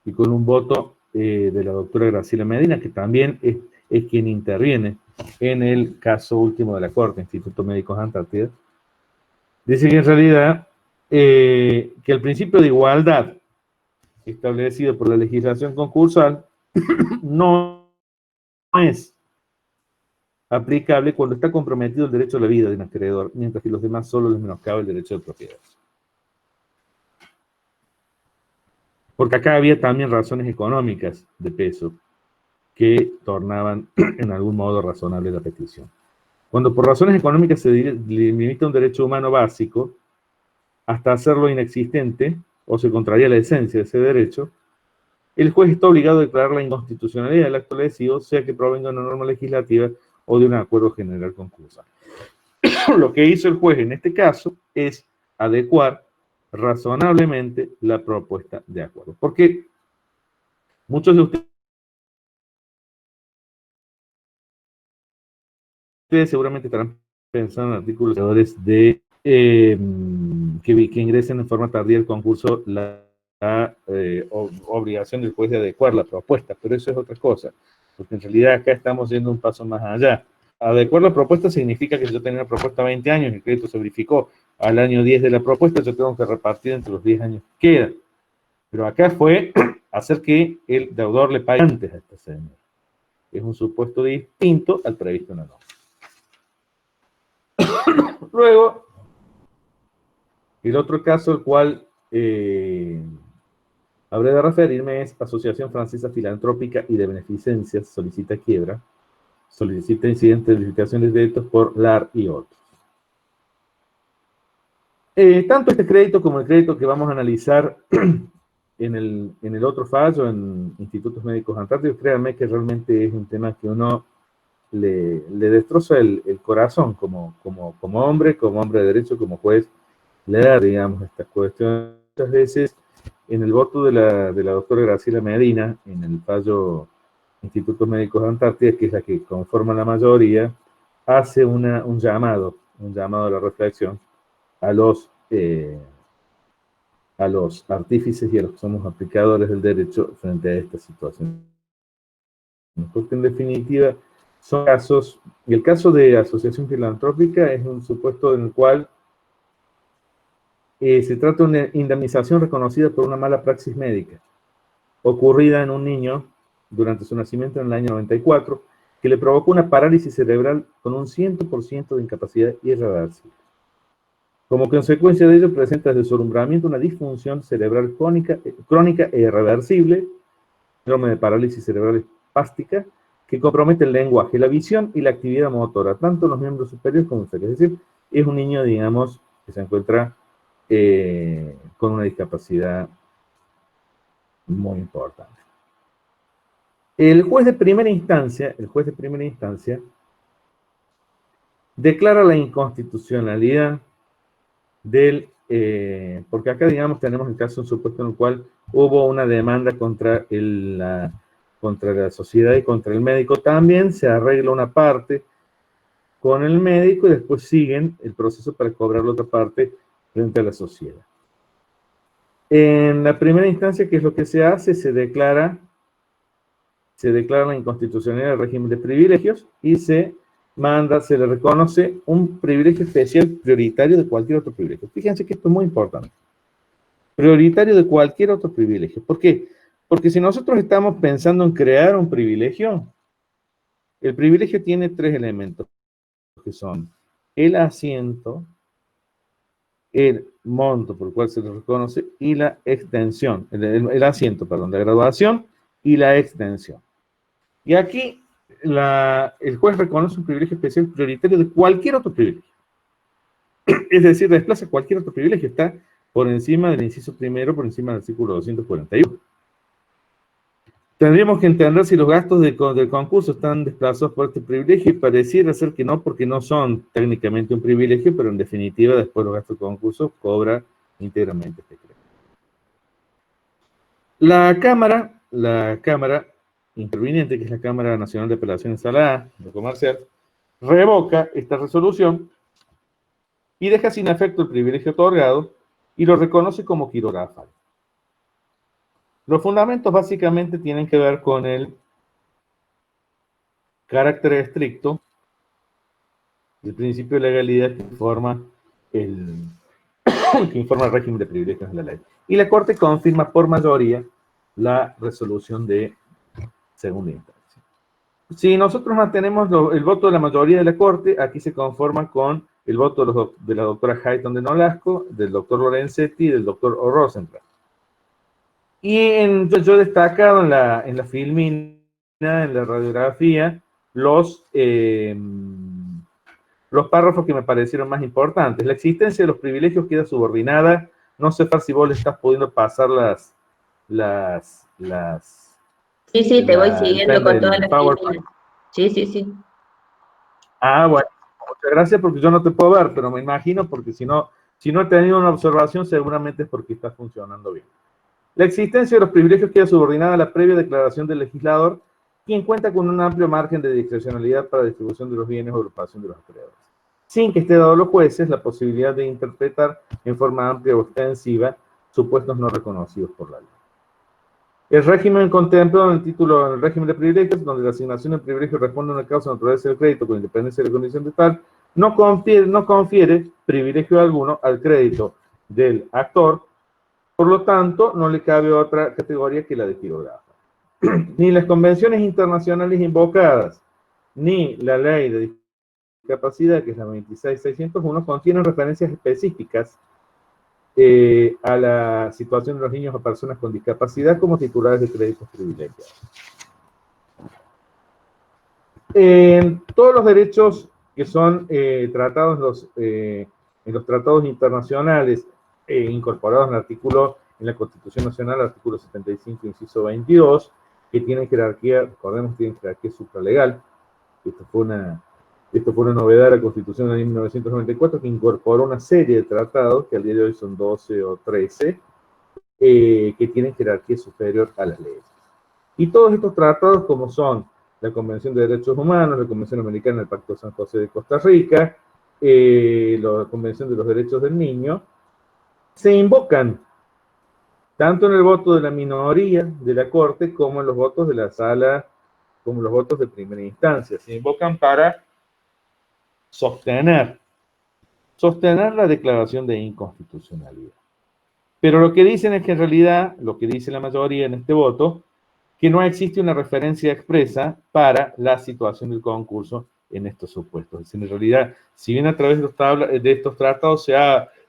y con un voto de la doctora Graciela Medina, que también es quien interviene en el caso último de la Corte, Instituto Médicos Antártida, dice que en realidad que el principio de igualdad establecido por la legislación concursal no es aplicable cuando está comprometido el derecho a la vida de un acreedor, mientras que los demás solo les menoscaba el derecho de propiedad. Porque acá había también razones económicas de peso que tornaban en algún modo razonable la petición. Cuando por razones económicas se limita un derecho humano básico hasta hacerlo inexistente o se contraría la esencia de ese derecho, el juez está obligado a declarar la inconstitucionalidad del acto lesivo, sea que provenga de una norma legislativa o de un acuerdo general concursal. Lo que hizo el juez en este caso es adecuar razonablemente la propuesta de acuerdo. Porque muchos de ustedes seguramente estarán pensando en artículos de que ingresen en forma tardía al concurso la obligación del juez de adecuar la propuesta, pero eso es otra cosa, porque en realidad acá estamos yendo un paso más allá. Adecuar la propuesta significa que si yo tenía una propuesta 20 años y el crédito se verificó al año 10 de la propuesta, yo tengo que repartir entre los 10 años que quedan. Pero acá fue hacer que el deudor le pague antes a esta señora. Es un supuesto distinto al previsto en la norma. Luego, el otro caso al cual habré de referirme es Asociación Francesa Filantrópica y de Beneficencias solicita quiebra, solicita incidente de licitación de créditos por LAR y otros. Tanto este crédito como el crédito que vamos a analizar en el otro fallo, en Institutos Médicos Antárticos, créanme que realmente es un tema que uno le destroza el corazón como hombre de derecho, como juez, leer, digamos, estas cuestiones. Muchas veces, en el voto de la doctora Graciela Medina, en el fallo Institutos Médicos Antárticos, que es la que conforma la mayoría, hace un llamado a la reflexión a los artífices y a los que somos aplicadores del derecho frente a esta situación. Porque en definitiva son casos, y el caso de asociación filantrópica es un supuesto en el cual se trata de una indemnización reconocida por una mala praxis médica, ocurrida en un niño durante su nacimiento en el año 94, que le provocó una parálisis cerebral con un 100% de incapacidad irreversible. Como consecuencia de ello, presenta desde su alumbramiento una disfunción cerebral crónica e irreversible, síndrome de parálisis cerebral espástica, que compromete el lenguaje, la visión y la actividad motora, tanto en los miembros superiores como inferiores. Es decir, es un niño, digamos, que se encuentra con una discapacidad muy importante. El juez de primera instancia declara la inconstitucionalidad del, porque acá, digamos, tenemos el caso, un supuesto en el cual hubo una demanda contra la sociedad y contra el médico. También se arregla una parte con el médico y después siguen el proceso para cobrar la otra parte frente a la sociedad. En la primera instancia, ¿qué es lo que se hace? Se declara la inconstitucionalidad del régimen de privilegios y se le reconoce un privilegio especial prioritario de cualquier otro privilegio. Fíjense que esto es muy importante. Prioritario de cualquier otro privilegio. ¿Por qué? Porque si nosotros estamos pensando en crear un privilegio, el privilegio tiene 3 elementos, que son el asiento, el monto por el cual se le reconoce y la extensión, el asiento, perdón, la graduación y la extensión. Y aquí el juez reconoce un privilegio especial prioritario de cualquier otro privilegio. Es decir, desplaza cualquier otro privilegio, está por encima del inciso primero, por encima del artículo 241. Tendríamos que entender si los gastos del concurso están desplazados por este privilegio y pareciera ser que no, porque no son técnicamente un privilegio, pero en definitiva después los gastos del concurso cobra íntegramente este crédito. La Cámara interviniente, que es la Cámara Nacional de Apelaciones a la A, lo comercial, revoca esta resolución y deja sin efecto el privilegio otorgado y lo reconoce como quirografal. Los fundamentos básicamente tienen que ver con el carácter estricto del principio de legalidad que informa el régimen de privilegios de la ley. Y la Corte confirma por mayoría la resolución de segunda instancia. Si nosotros mantenemos el voto de la mayoría de la Corte, aquí se conforma con el voto de la doctora Hayton de Nolasco, del doctor Lorenzetti y del doctor Rosenblatt. Y yo he destacado en la filmina, en la radiografía, los párrafos que me parecieron más importantes. La existencia de los privilegios queda subordinada. No sé si vos le estás pudiendo pasar Sí, te voy siguiendo con todas las PowerPoint. Sí. Ah, bueno, muchas gracias porque yo no te puedo ver, pero me imagino porque si no he tenido una observación, seguramente es porque está funcionando bien. La existencia de los privilegios queda subordinada a la previa declaración del legislador, quien cuenta con un amplio margen de discrecionalidad para la distribución de los bienes o agrupación de los acreedores, sin que esté dado a los jueces la posibilidad de interpretar en forma amplia o extensiva supuestos no reconocidos por la ley. El régimen contemplado en el título del régimen de privilegios, donde la asignación del privilegio responde a una causa de naturaleza del crédito con independencia de la condición de tal, no confiere privilegio alguno al crédito del actor. Por lo tanto, no le cabe otra categoría que la de quirógrafo. Ni las convenciones internacionales invocadas, ni la ley de discapacidad, que es la 26601, contienen referencias específicas a la situación de los niños o personas con discapacidad como titulares de créditos privilegiados. Todos los derechos que son tratados en los tratados internacionales incorporados en la Constitución Nacional, artículo 75, inciso 22, que tienen jerarquía, recordemos que tienen jerarquía supralegal. Esto fue una novedad de la Constitución de 1994 que incorporó una serie de tratados, que al día de hoy son 12 o 13, que tienen jerarquía superior a las leyes. Y todos estos tratados, como son la Convención de Derechos Humanos, la Convención Americana del Pacto de San José de Costa Rica, la Convención de los Derechos del Niño, se invocan tanto en el voto de la minoría de la Corte como en los votos de la Sala, como los votos de primera instancia. Se invocan para sostener la declaración de inconstitucionalidad. Pero lo que dicen es que en realidad, lo que dice la mayoría en este voto, que no existe una referencia expresa para la situación del concurso en estos supuestos. Es decir, en realidad, si bien a través de estos tratados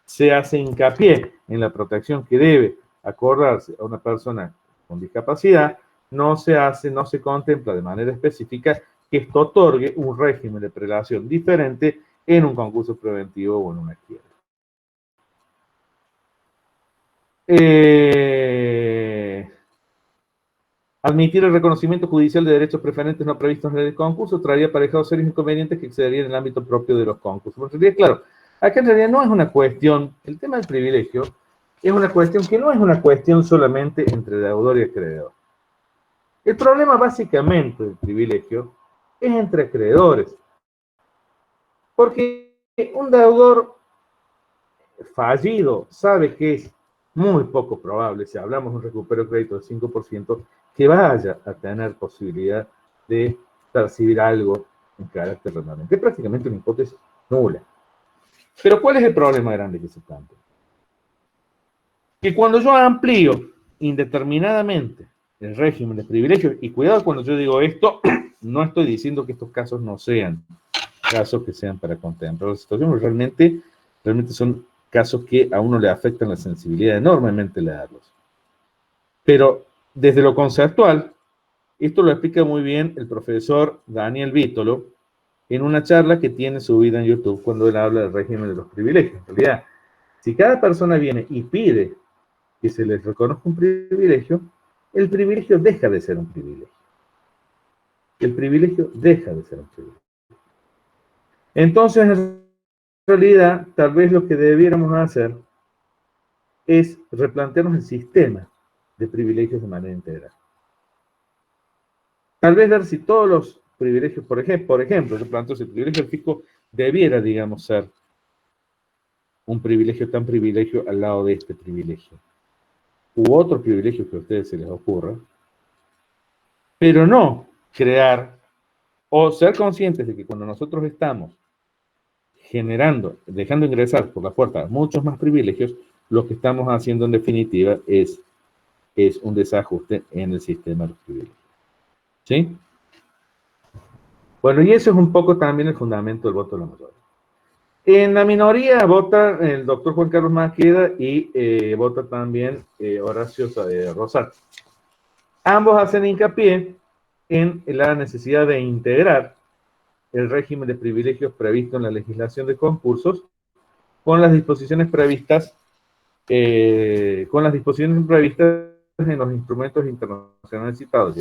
se hace hincapié en la protección que debe acordarse a una persona con discapacidad, no se contempla de manera específica que esto otorgue un régimen de prelación diferente en un concurso preventivo o en una quiebra. Admitir el reconocimiento judicial de derechos preferentes no previstos en la ley de concurso traería aparejados serios inconvenientes que excederían el ámbito propio de los concursos. En realidad, claro, acá en realidad no es una cuestión, el tema del privilegio es una cuestión que no es una cuestión solamente entre deudor y acreedor. El problema básicamente del privilegio es entre acreedores. Porque un deudor fallido sabe que es muy poco probable, si hablamos de un recupero de crédito del 5%, que vaya a tener posibilidad de percibir algo en carácter remanente. Es prácticamente una hipótesis nula. Pero ¿cuál es el problema grande que se plantea? Que cuando yo amplío indeterminadamente el régimen de privilegios, y cuidado cuando yo digo esto, no estoy diciendo que estos casos no sean casos que sean para contemplar la situación, realmente son casos que a uno le afectan la sensibilidad enormemente leerlos. Pero desde lo conceptual, esto lo explica muy bien el profesor Daniel Vítolo en una charla que tiene subida en YouTube cuando él habla del régimen de los privilegios. En realidad, si cada persona viene y pide que se les reconozca un privilegio, el privilegio deja de ser un privilegio. El privilegio deja de ser un privilegio. Entonces, en realidad, tal vez lo que debiéramos hacer es replantearnos el sistema de privilegios de manera integral. Tal vez ver si todos los privilegios, por ejemplo, yo planteo si el privilegio del fisco debiera, digamos, ser un privilegio tan privilegio al lado de este privilegio. U otro privilegio que a ustedes se les ocurra, pero no crear o ser conscientes de que cuando nosotros estamos dejando ingresar por la puerta muchos más privilegios, lo que estamos haciendo en definitiva es un desajuste en el sistema de los privilegios. ¿Sí? Bueno, y eso es un poco también el fundamento del voto de la mayoría. En la minoría vota el doctor Juan Carlos Maqueda y vota también Horacio Rosati. Ambos hacen hincapié en la necesidad de integrar el régimen de privilegios previsto en la legislación de concursos con las disposiciones previstas en los instrumentos internacionales citados.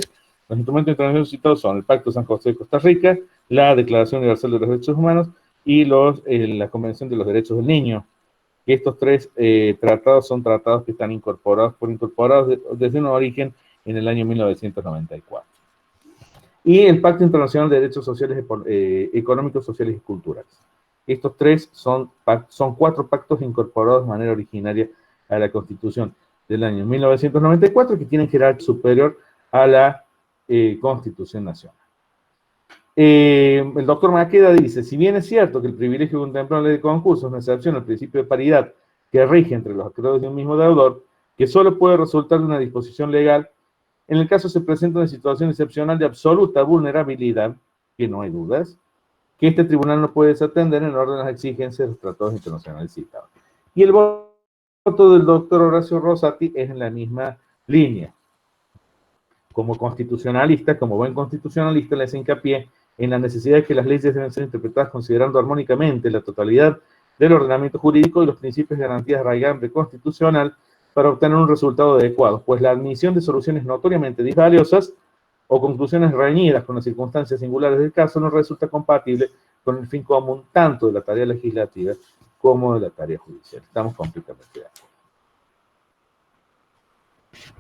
Los instrumentos internacionales citados son el Pacto San José de Costa Rica, la Declaración Universal de los Derechos Humanos y la Convención de los Derechos del Niño. Estos tres tratados son tratados que están incorporados desde un origen en el año 1994. Y el Pacto Internacional de Derechos Sociales, Económicos, Sociales y Culturales. Estos tres son 4 pactos incorporados de manera originaria a la Constitución del año 1994 que tienen jerarquía superior a la Constitución Nacional. El doctor Maqueda dice, si bien es cierto que el privilegio contemplado en la ley de concursos es una excepción al principio de paridad que rige entre los acreedores de un mismo deudor, que solo puede resultar de una disposición legal, en el caso se presenta una situación excepcional de absoluta vulnerabilidad, que no hay dudas, que este tribunal no puede desatender en orden a las exigencias de los tratados internacionales citados. Y el voto del doctor Horacio Rosati es en la misma línea. Como constitucionalista, como buen constitucionalista, le hace hincapié en la necesidad de que las leyes deben ser interpretadas considerando armónicamente la totalidad del ordenamiento jurídico y los principios de garantías arraigantes constitucional para obtener un resultado adecuado, pues la admisión de soluciones notoriamente disvaliosas o conclusiones reñidas con las circunstancias singulares del caso no resulta compatible con el fin común tanto de la tarea legislativa como de la tarea judicial. Estamos completamente de acuerdo.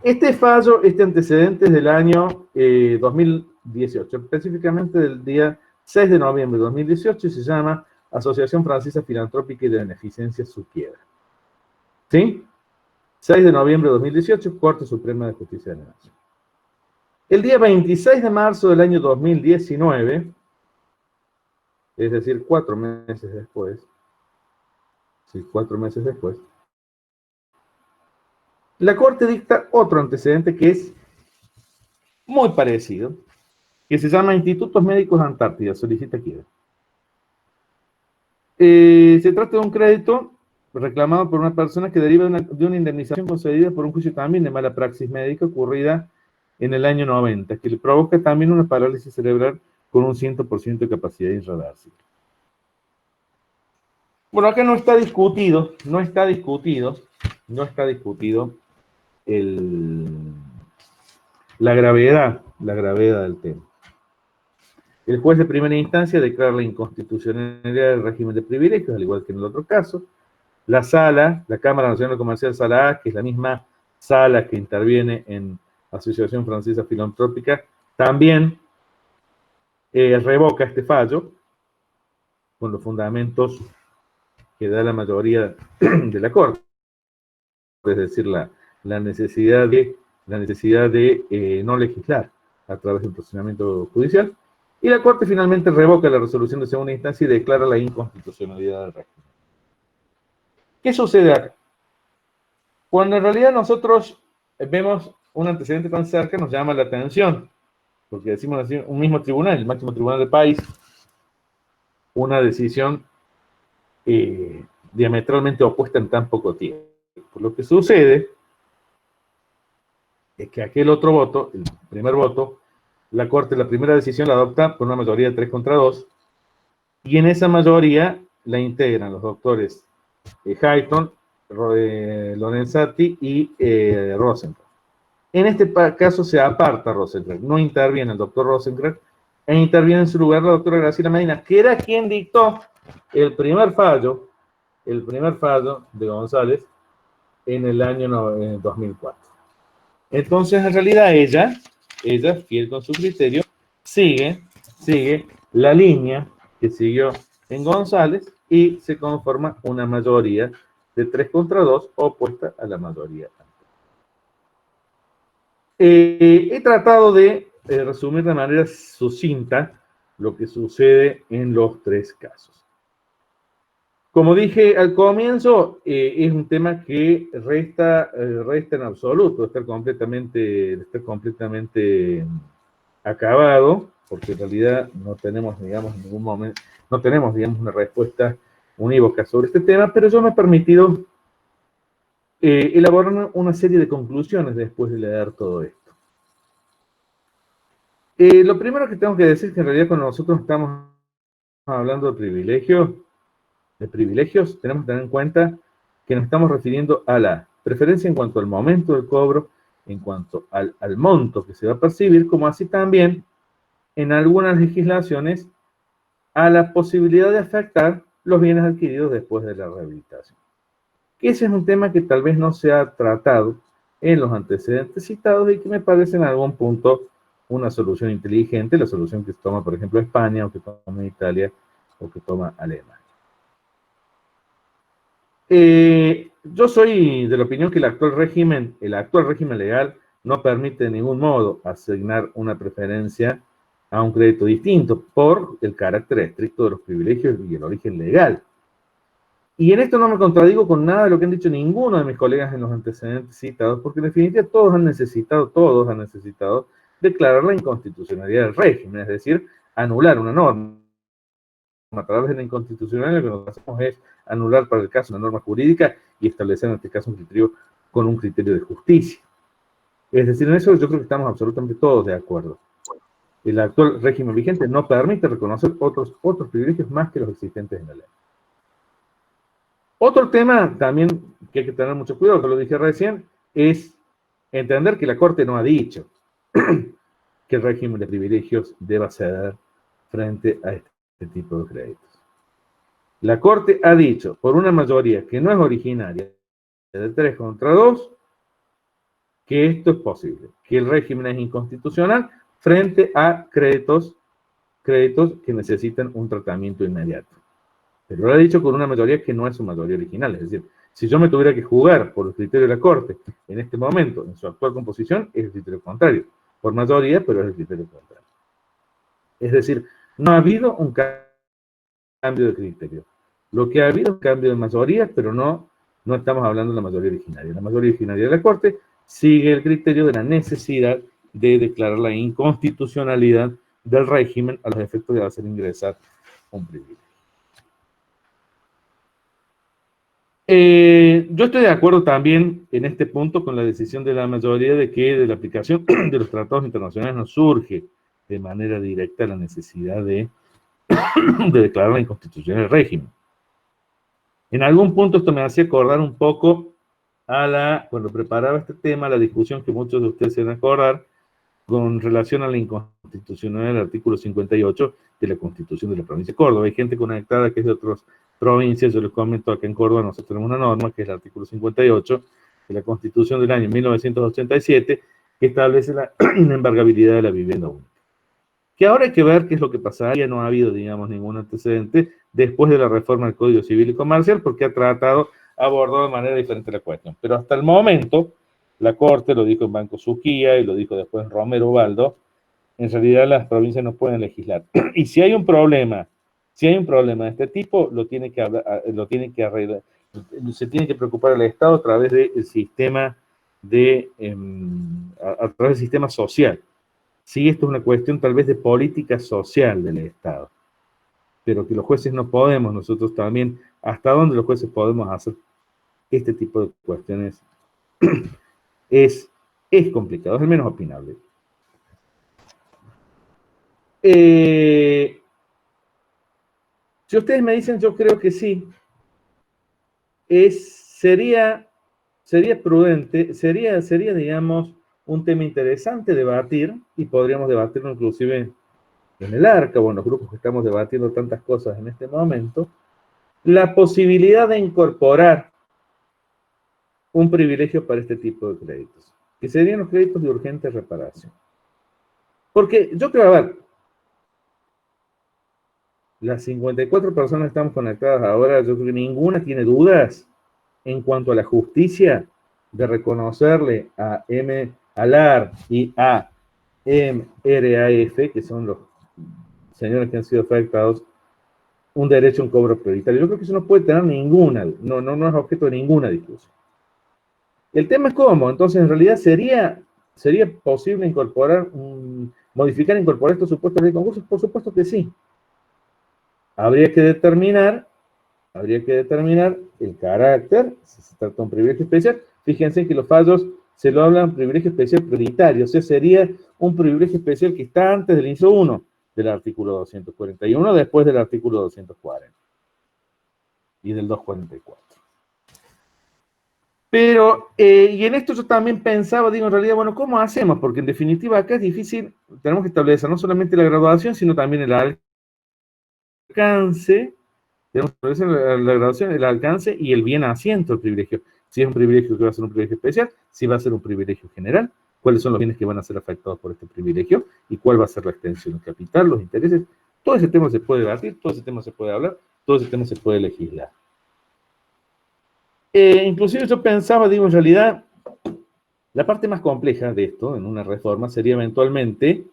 Este fallo, este antecedente es del año 2018, específicamente del día 6 de noviembre de 2018, y se llama Asociación Francesa Filantrópica y de Beneficencia Suquiebra. ¿Sí? 6 de noviembre de 2018, Corte Suprema de Justicia de la Nación. El día 26 de marzo del año 2019, es decir, 4 meses después, sí, 4 meses después, la Corte dicta otro antecedente que es muy parecido, que se llama Institutos Médicos Antártida, solicita quiebra. Se trata de un crédito reclamado por una persona que deriva de una indemnización concedida por un juicio también de mala praxis médica ocurrida en el año 90, que le provoca también una parálisis cerebral con un 100% de capacidad irreversible. Bueno, acá no está discutido la gravedad del tema. El juez de primera instancia declara la inconstitucionalidad del régimen de privilegios, al igual que en el otro caso. La Cámara Nacional Comercial Sala A, que es la misma sala que interviene en Asociación Francesa Filantrópica, también revoca este fallo con los fundamentos que da la mayoría de la Corte, es decir, la necesidad de no legislar a través de un procedimiento judicial, y la Corte finalmente revoca la resolución de segunda instancia y declara la inconstitucionalidad del régimen. ¿Qué sucede acá? Cuando en realidad nosotros vemos un antecedente tan cerca, nos llama la atención, porque decimos así, un mismo tribunal, el máximo tribunal del país, una decisión diametralmente opuesta en tan poco tiempo. Lo que sucede es que aquel otro voto, el primer voto, la Corte, la primera decisión la adopta por una mayoría de 3 contra 2, y en esa mayoría la integran los doctores Hayton, Lorenzati y Rosenkranz. En este caso se aparta Rosenkranz, no interviene el doctor Rosenkranz, e interviene en su lugar la doctora Graciela Medina, que era quien dictó el primer fallo de González en el año 2004. Entonces, en realidad, ella, fiel con su criterio, sigue la línea que siguió en González y se conforma una mayoría de 3 contra 2 opuesta a la mayoría. He tratado de resumir de manera sucinta lo que sucede en los 3 casos. Como dije al comienzo, es un tema que resta en absoluto, está completamente acabado. porque en realidad no tenemos, digamos, en ningún momento, no tenemos, digamos, una respuesta unívoca sobre este tema, pero yo me he permitido elaborar una serie de conclusiones después de leer todo esto. Lo primero que tengo que decir es que en realidad cuando nosotros estamos hablando de privilegios, tenemos que tener en cuenta que nos estamos refiriendo a la preferencia en cuanto al momento del cobro, en cuanto al monto que se va a percibir, como así también en algunas legislaciones a la posibilidad de afectar los bienes adquiridos después de la rehabilitación. Que ese es un tema que tal vez no se ha tratado en los antecedentes citados y que me parece en algún punto una solución inteligente, la solución que toma, por ejemplo, España, o que toma Italia, o que toma Alemania. Yo soy de la opinión que el actual régimen legal no permite de ningún modo asignar una preferencia a un crédito distinto por el carácter estricto de los privilegios y el origen legal. Y en esto no me contradigo con nada de lo que han dicho ninguno de mis colegas en los antecedentes citados, porque en definitiva todos han necesitado declarar la inconstitucionalidad del régimen, es decir, anular una norma. A través de la inconstitucionalidad lo que nos hacemos es anular para el caso una norma jurídica y establecer en este caso un criterio con un criterio de justicia. Es decir, en eso yo creo que estamos absolutamente todos de acuerdo. El actual régimen vigente no permite reconocer otros privilegios más que los existentes en la ley. Otro tema también que hay que tener mucho cuidado, que lo dije recién, es entender que la Corte no ha dicho que el régimen de privilegios deba ceder frente a este tipo de créditos. La Corte ha dicho, por una mayoría que no es originaria, de 3 contra 2, que esto es posible, que el régimen es inconstitucional frente a créditos que necesitan un tratamiento inmediato. Pero lo ha dicho con una mayoría que no es su mayoría original, es decir, si yo me tuviera que jugar por el criterio de la Corte en este momento, en su actual composición, es el criterio contrario. Por mayoría, pero es el criterio contrario. Es decir, no ha habido un cambio de criterio. Lo que ha habido es un cambio de mayoría, pero no estamos hablando de la mayoría originaria. La mayoría originaria de la Corte sigue el criterio de la necesidad de declarar la inconstitucionalidad del régimen a los efectos de hacer ingresar un privilegio. Yo estoy de acuerdo también en este punto con la decisión de la mayoría de que de la aplicación de los tratados internacionales no surge de manera directa la necesidad de declarar la inconstitucionalidad del régimen. En algún punto esto me hacía acordar un poco cuando preparaba este tema, la discusión que muchos de ustedes se van a acordar con relación a la inconstitucionalidad del artículo 58 de la Constitución de la provincia de Córdoba. Hay gente conectada que es de otras provincias. Yo les comento, acá en Córdoba nosotros tenemos una norma que es el artículo 58 de la Constitución del año 1987 que establece la inembargabilidad de la vivienda única. Que ahora hay que ver qué es lo que pasaría. No ha habido, digamos, ningún antecedente después de la reforma del Código Civil y Comercial, porque ha abordado de manera diferente la cuestión. Pero hasta el momento, la Corte lo dijo en Banco Suquía y lo dijo después en Romero Ubaldo, en realidad las provincias no pueden legislar. Y si hay un problema de este tipo, lo tiene que arreglar, se tiene que preocupar el Estado a través del sistema a través del sistema social. Sí, esto es una cuestión tal vez de política social del Estado, pero que los jueces no podemos, nosotros también, hasta dónde los jueces podemos hacer este tipo de cuestiones es complicado, es el menos opinable. Si ustedes me dicen, yo creo que sí, sería prudente, sería, digamos, un tema interesante debatir, y podríamos debatirlo inclusive en el ARCA o en los grupos que estamos debatiendo tantas cosas en este momento, la posibilidad de incorporar un privilegio para este tipo de créditos, que serían los créditos de urgente reparación. Porque yo creo, a ver, las 54 personas que estamos conectadas ahora, yo creo que ninguna tiene dudas en cuanto a la justicia de reconocerle a ALAR y a MRAF, que son los señores que han sido afectados, un derecho a un cobro prioritario. Yo creo que eso no puede tener no es objeto de ninguna discusión. El tema es cómo. Entonces, en realidad, ¿sería posible incorporar un ¿Modificar e incorporar estos supuestos de concursos? Por supuesto que sí. Habría que determinar el carácter, si se trata de un privilegio especial. Fíjense que los fallos se lo hablan privilegio especial prioritario, o sea, sería un privilegio especial que está antes del inciso 1 del artículo 241, después del artículo 240 y del 244. Pero, y en esto yo también pensaba, digo, en realidad, bueno, ¿cómo hacemos? Porque en definitiva acá es difícil, tenemos que establecer no solamente la graduación, sino también el alcance, tenemos que establecer la graduación, el alcance y el bien asiento del privilegio. Si es un privilegio que va a ser un privilegio especial, si va a ser un privilegio general, cuáles son los bienes que van a ser afectados por este privilegio y cuál va a ser la extensión del capital, los intereses. Todo ese tema se puede debatir, todo ese tema se puede hablar, todo ese tema se puede legislar. Inclusive yo pensaba, digo, en realidad, la parte más compleja de esto, en una reforma, sería eventualmente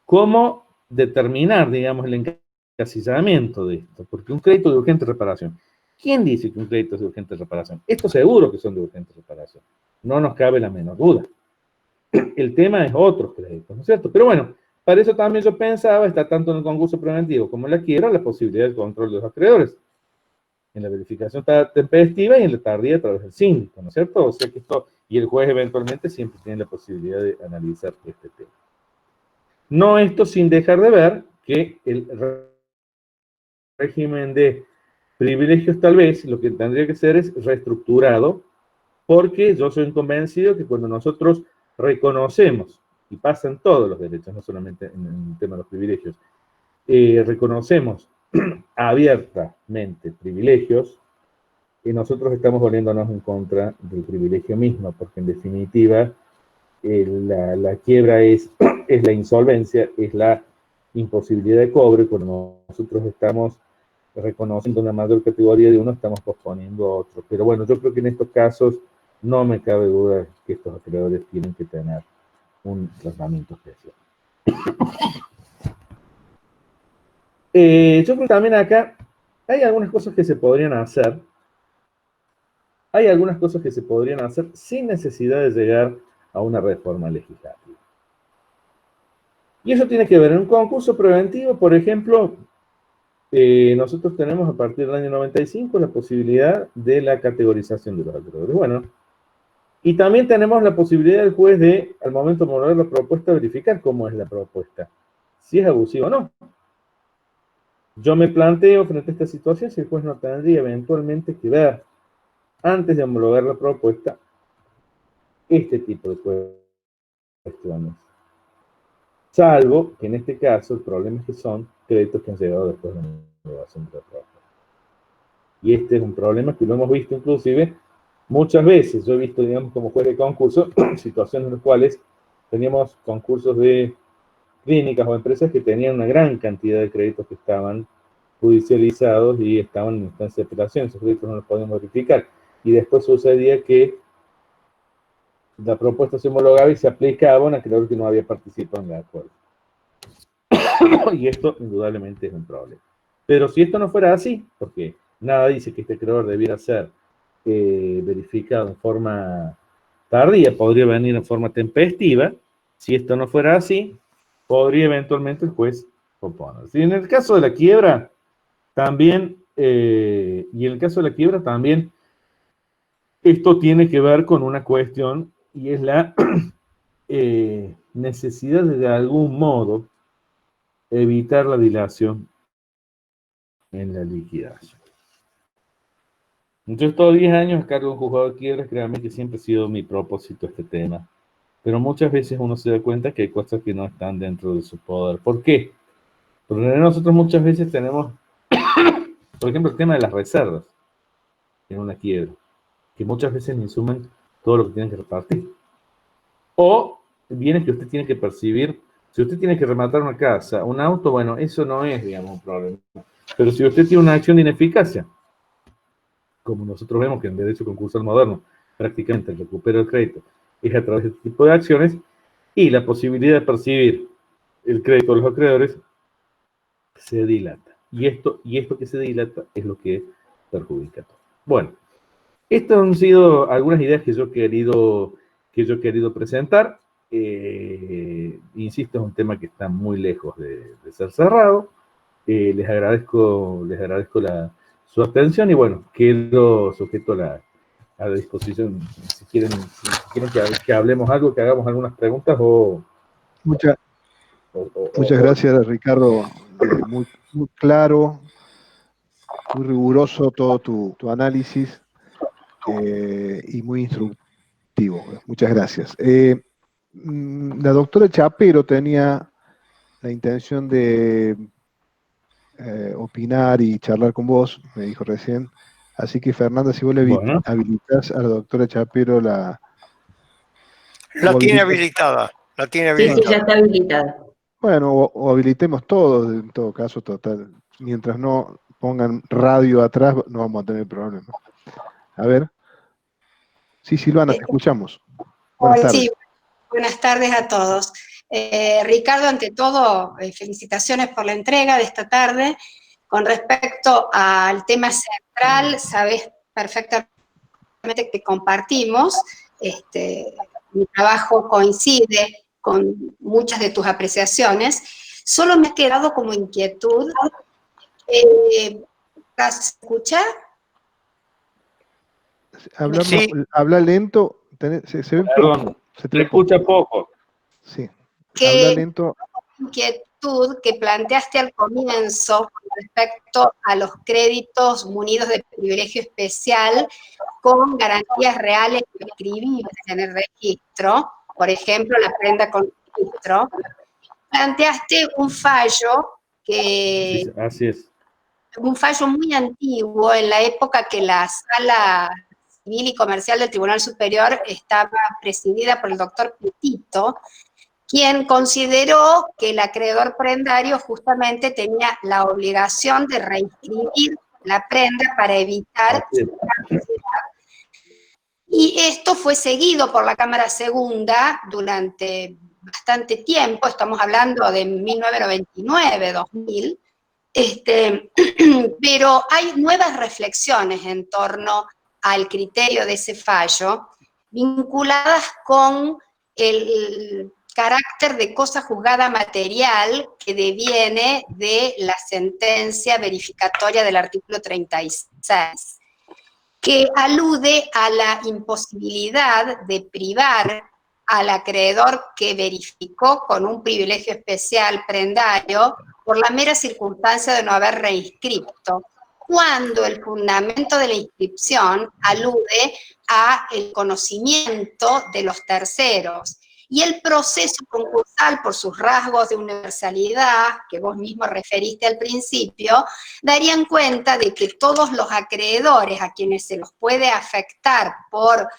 cómo determinar, digamos, el encasillamiento de esto, porque un crédito de urgente reparación, ¿quién dice que un crédito es de urgente reparación? Esto seguro que son de urgente reparación, no nos cabe la menor duda. El tema es otros créditos, ¿no es cierto? Pero bueno, para eso también yo pensaba, está tanto en el concurso preventivo como en la quiebra, la posibilidad de control de los acreedores, en la verificación tempestiva y en la tardía a través del síndico, ¿no es cierto? O sea que esto, y el juez eventualmente siempre tiene la posibilidad de analizar este tema. No esto sin dejar de ver que el régimen de privilegios tal vez lo que tendría que ser es reestructurado, porque yo soy convencido que cuando nosotros reconocemos, y pasan todos los derechos, no solamente en el tema de los privilegios, reconocemos abiertamente privilegios, y nosotros estamos volviéndonos en contra del privilegio mismo, porque en definitiva la quiebra es la insolvencia, es la imposibilidad de cobro, y cuando nosotros estamos reconociendo una mayor categoría de uno, estamos posponiendo a otro. Pero bueno, yo creo que en estos casos no me cabe duda que estos acreedores tienen que tener un tratamiento especial. Yo creo que también acá hay algunas cosas que se podrían hacer. Hay algunas cosas que se podrían hacer sin necesidad de llegar a una reforma legislativa. Y eso tiene que ver en un concurso preventivo, por ejemplo, nosotros tenemos a partir del año 95 la posibilidad de la categorización de los acreedores. Bueno, y también tenemos la posibilidad del juez de, al momento de mover la propuesta, verificar cómo es la propuesta, si es abusiva o no. Yo me planteo frente a esta situación si el juez no tendría eventualmente que ver, antes de homologar la propuesta, este tipo de cuestiones. Salvo que en este caso el problema es que son créditos que han llegado después de la homologación de la propuesta. Y este es un problema que lo hemos visto inclusive muchas veces. Yo he visto, digamos, como juez de concurso, situaciones en las cuales teníamos concursos de clínicas o empresas que tenían una gran cantidad de créditos que estaban judicializados y estaban en instancia de apelación. Esos créditos no los podíamos verificar. Y después sucedía que la propuesta se homologaba y se aplicaba a un acreedor que no había participado en el acuerdo. Y esto indudablemente es un problema. Pero si esto no fuera así, porque nada dice que este acreedor debiera ser verificado en forma tardía, podría venir en forma tempestiva. Si esto no fuera así, podría eventualmente el juez proponer. Si en el caso de la quiebra, también, esto tiene que ver con una cuestión, y es la necesidad de algún modo evitar la dilación en la liquidación. Yo he estado 10 años a cargo de un juzgado de quiebras, créanme que siempre ha sido mi propósito este tema. Pero muchas veces uno se da cuenta que hay cosas que no están dentro de su poder. ¿Por qué? Porque nosotros muchas veces tenemos, por ejemplo, el tema de las reservas en una quiebra, que muchas veces insumen todo lo que tienen que repartir. O bienes que usted tiene que percibir. Si usted tiene que rematar una casa, un auto, bueno, eso no es, digamos, un problema. Pero si usted tiene una acción de ineficacia, como nosotros vemos que en derecho concursal moderno prácticamente el recupero del crédito es a través de este tipo de acciones, y la posibilidad de percibir el crédito de los acreedores se dilata. Y esto que se dilata es lo que perjudica todo. Bueno, estas han sido algunas ideas que yo he querido presentar. insisto, es un tema que está muy lejos de ser cerrado. Les agradezco su atención y bueno, quedo sujeto a la disposición. Si quieren que hablemos algo, que hagamos algunas preguntas o... Muchas gracias, Ricardo. Muy, muy claro, muy riguroso todo tu análisis y muy instructivo. Muchas gracias. La doctora Chapero tenía la intención de opinar y charlar con vos, me dijo recién. Así que, Fernanda, si vos le Bueno. habilitás a la doctora Chapero La tiene habilitada. La tiene habilitada. Sí, ya está habilitada. Bueno, o habilitemos todos, en todo caso, total. Mientras no pongan radio atrás, no vamos a tener problemas. A ver. Sí, Silvana, te escuchamos. Buenas tardes. Sí, buenas tardes a todos. Ricardo, ante todo, felicitaciones por la entrega de esta tarde. Con respecto al tema central, sabes perfectamente que compartimos. Mi trabajo coincide con muchas de tus apreciaciones. Solo me ha quedado como inquietud. ¿Se escucha? Sí. Habla lento, se ve Perdón, se te escucha poco. Sí, Que habla lento. Inquietud que planteaste al comienzo con respecto a los créditos munidos de privilegio especial con garantías reales y escribibles en el registro, por ejemplo, la prenda con registro, planteaste un fallo que... Sí, así es. Un fallo muy antiguo en la época que la Sala Civil y Comercial del Tribunal Superior estaba presidida por el doctor Petito, quien consideró que el acreedor prendario justamente tenía la obligación de reinscribir la prenda para evitar... Y esto fue seguido por la Cámara Segunda durante bastante tiempo, estamos hablando de 1999, 2000, pero hay nuevas reflexiones en torno al criterio de ese fallo, vinculadas con el carácter de cosa juzgada material que deviene de la sentencia verificatoria del artículo 36, que alude a la imposibilidad de privar al acreedor que verificó con un privilegio especial prendario por la mera circunstancia de no haber reinscripto, cuando el fundamento de la inscripción alude a el conocimiento de los terceros. Y el proceso concursal, por sus rasgos de universalidad, que vos mismo referiste al principio, darían cuenta de que todos los acreedores a quienes se los puede afectar por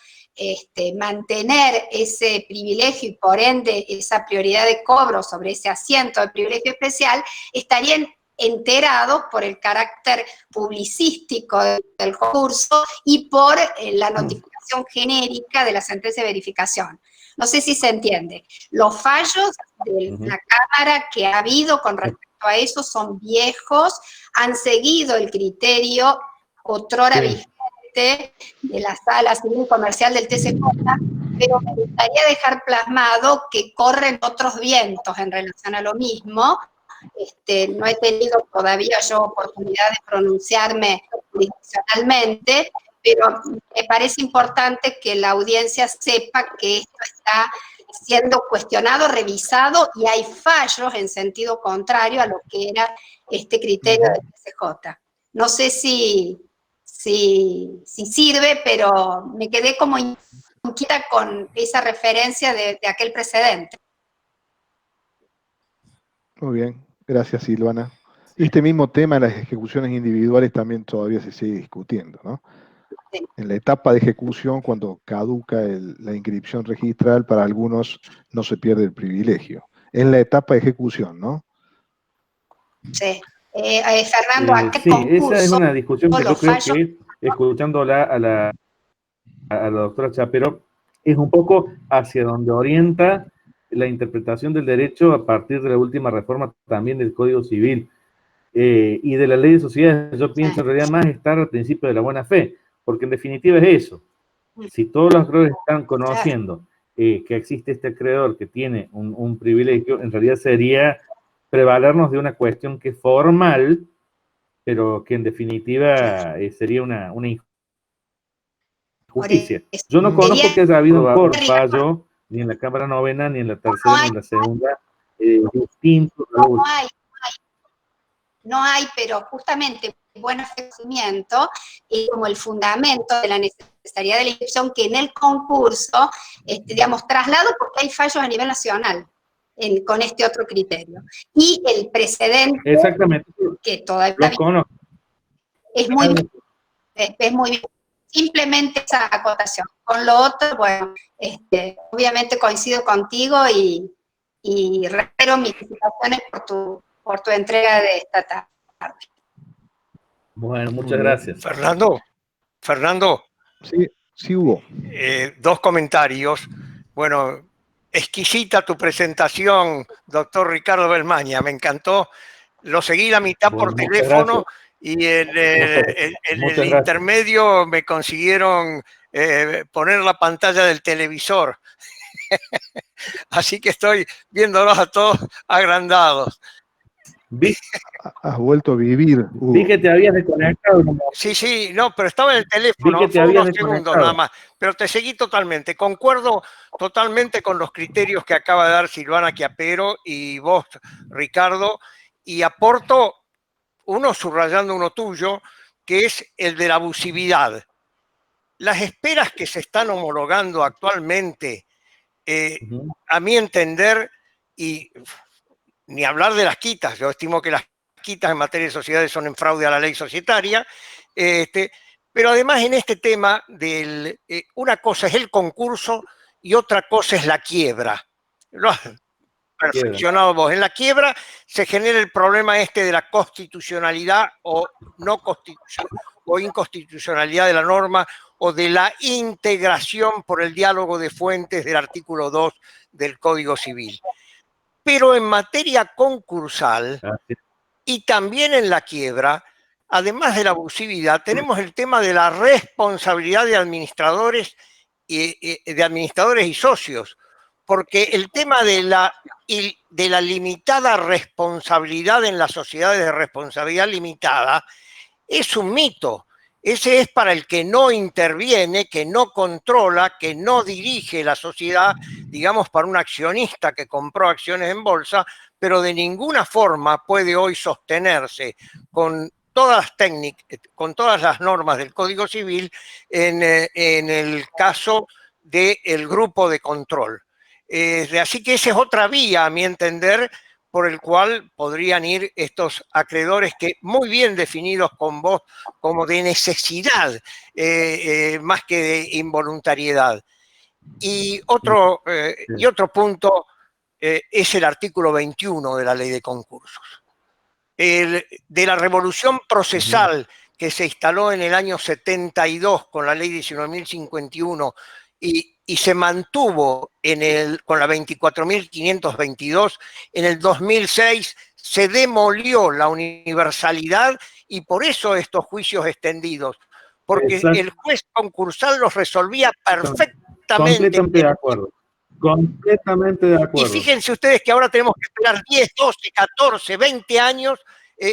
mantener ese privilegio y por ende esa prioridad de cobro sobre ese asiento de privilegio especial, estarían enterados por el carácter publicístico del concurso y por la notificación genérica de la sentencia de verificación. No sé si se entiende. Los fallos de la Cámara que ha habido con respecto a eso son viejos, han seguido el criterio otrora vigente de la Sala Civil y Comercial del TCJ, pero me gustaría dejar plasmado que corren otros vientos en relación a lo mismo. No he tenido todavía yo oportunidad de pronunciarme jurisdiccionalmente, pero me parece importante que la audiencia sepa que esto está siendo cuestionado, revisado, y hay fallos en sentido contrario a lo que era este criterio del TCJ. No sé si sirve, pero me quedé como inquieta con esa referencia de aquel precedente. Muy bien, gracias, Silvana. Este mismo tema, las ejecuciones individuales, también todavía se sigue discutiendo, ¿no? Sí. En la etapa de ejecución, cuando caduca la inscripción registral, para algunos no se pierde el privilegio. En la etapa de ejecución, ¿no? Sí. Fernando, ¿a qué sí, concurso? Esa es una discusión que yo Los creo fallos... que, escuchándola a la doctora Chapero, es un poco hacia donde orienta la interpretación del derecho a partir de la última reforma también del Código Civil y de la Ley de Sociedades. Yo pienso en realidad más estar al principio de la buena fe, porque en definitiva es eso. Si todos los acreedores están conociendo que existe este acreedor que tiene un privilegio, en realidad sería prevalernos de una cuestión que es formal, pero que en definitiva sería una injusticia. Yo no conozco que haya habido por fallo ni en la Cámara Novena, ni en la tercera, ni en la segunda, distinto. No hay, pero justamente buen conocimiento y como el fundamento de la necesidad de la inscripción que en el concurso, digamos, traslado porque hay fallos a nivel nacional con este otro criterio. Y el precedente, exactamente, que todavía es muy bien. Simplemente esa acotación. Con lo otro, bueno, obviamente coincido contigo y reitero mis felicitaciones por tu entrega de esta tarde. Bueno, muchas gracias. Fernando. Sí hubo. 2 comentarios. Bueno, exquisita tu presentación, doctor Ricardo Belmaña, me encantó. Lo seguí la mitad por teléfono y en el intermedio me consiguieron poner la pantalla del televisor. Así que estoy viéndolos a todos agrandados. Has vuelto a vivir, Hugo. Vi que te habías desconectado. Sí, no, pero estaba en el teléfono, fue unos segundos nada más, pero te seguí totalmente. Concuerdo totalmente con los criterios que acaba de dar Silvana Chiapero y vos, Ricardo, y aporto uno subrayando uno tuyo, que es el de la abusividad. Las esperas que se están homologando actualmente, a mi entender, y ni hablar de las quitas, yo estimo que las quitas en materia de sociedades son en fraude a la ley societaria, pero además en este tema, una cosa es el concurso y otra cosa es la quiebra. Lo has perfeccionado vos. En la quiebra se genera el problema de la constitucionalidad o no constitucional, o inconstitucionalidad de la norma, o de la integración por el diálogo de fuentes del artículo 2 del Código Civil. Pero en materia concursal y también en la quiebra, además de la abusividad, tenemos el tema de la responsabilidad de administradores y socios, porque el tema de la limitada responsabilidad en las sociedades de responsabilidad limitada es un mito. Ese es para el que no interviene, que no controla, que no dirige la sociedad, digamos, para un accionista que compró acciones en bolsa, pero de ninguna forma puede hoy sostenerse con todas las normas del Código Civil en el caso del grupo de control. Así que esa es otra vía, a mi entender, por el cual podrían ir estos acreedores que muy bien definidos con vos como de necesidad más que de involuntariedad. Y otro punto es el artículo 21 de la Ley de Concursos. De la revolución procesal que se instaló en el año 72 con la Ley 19.051 y se mantuvo con la 24.522, en el 2006 se demolió la universalidad y por eso estos juicios extendidos, porque el juez concursal los resolvía perfectamente. Completamente de acuerdo. Completamente de acuerdo. Y fíjense ustedes que ahora tenemos que esperar 10, 12, 14, 20 años.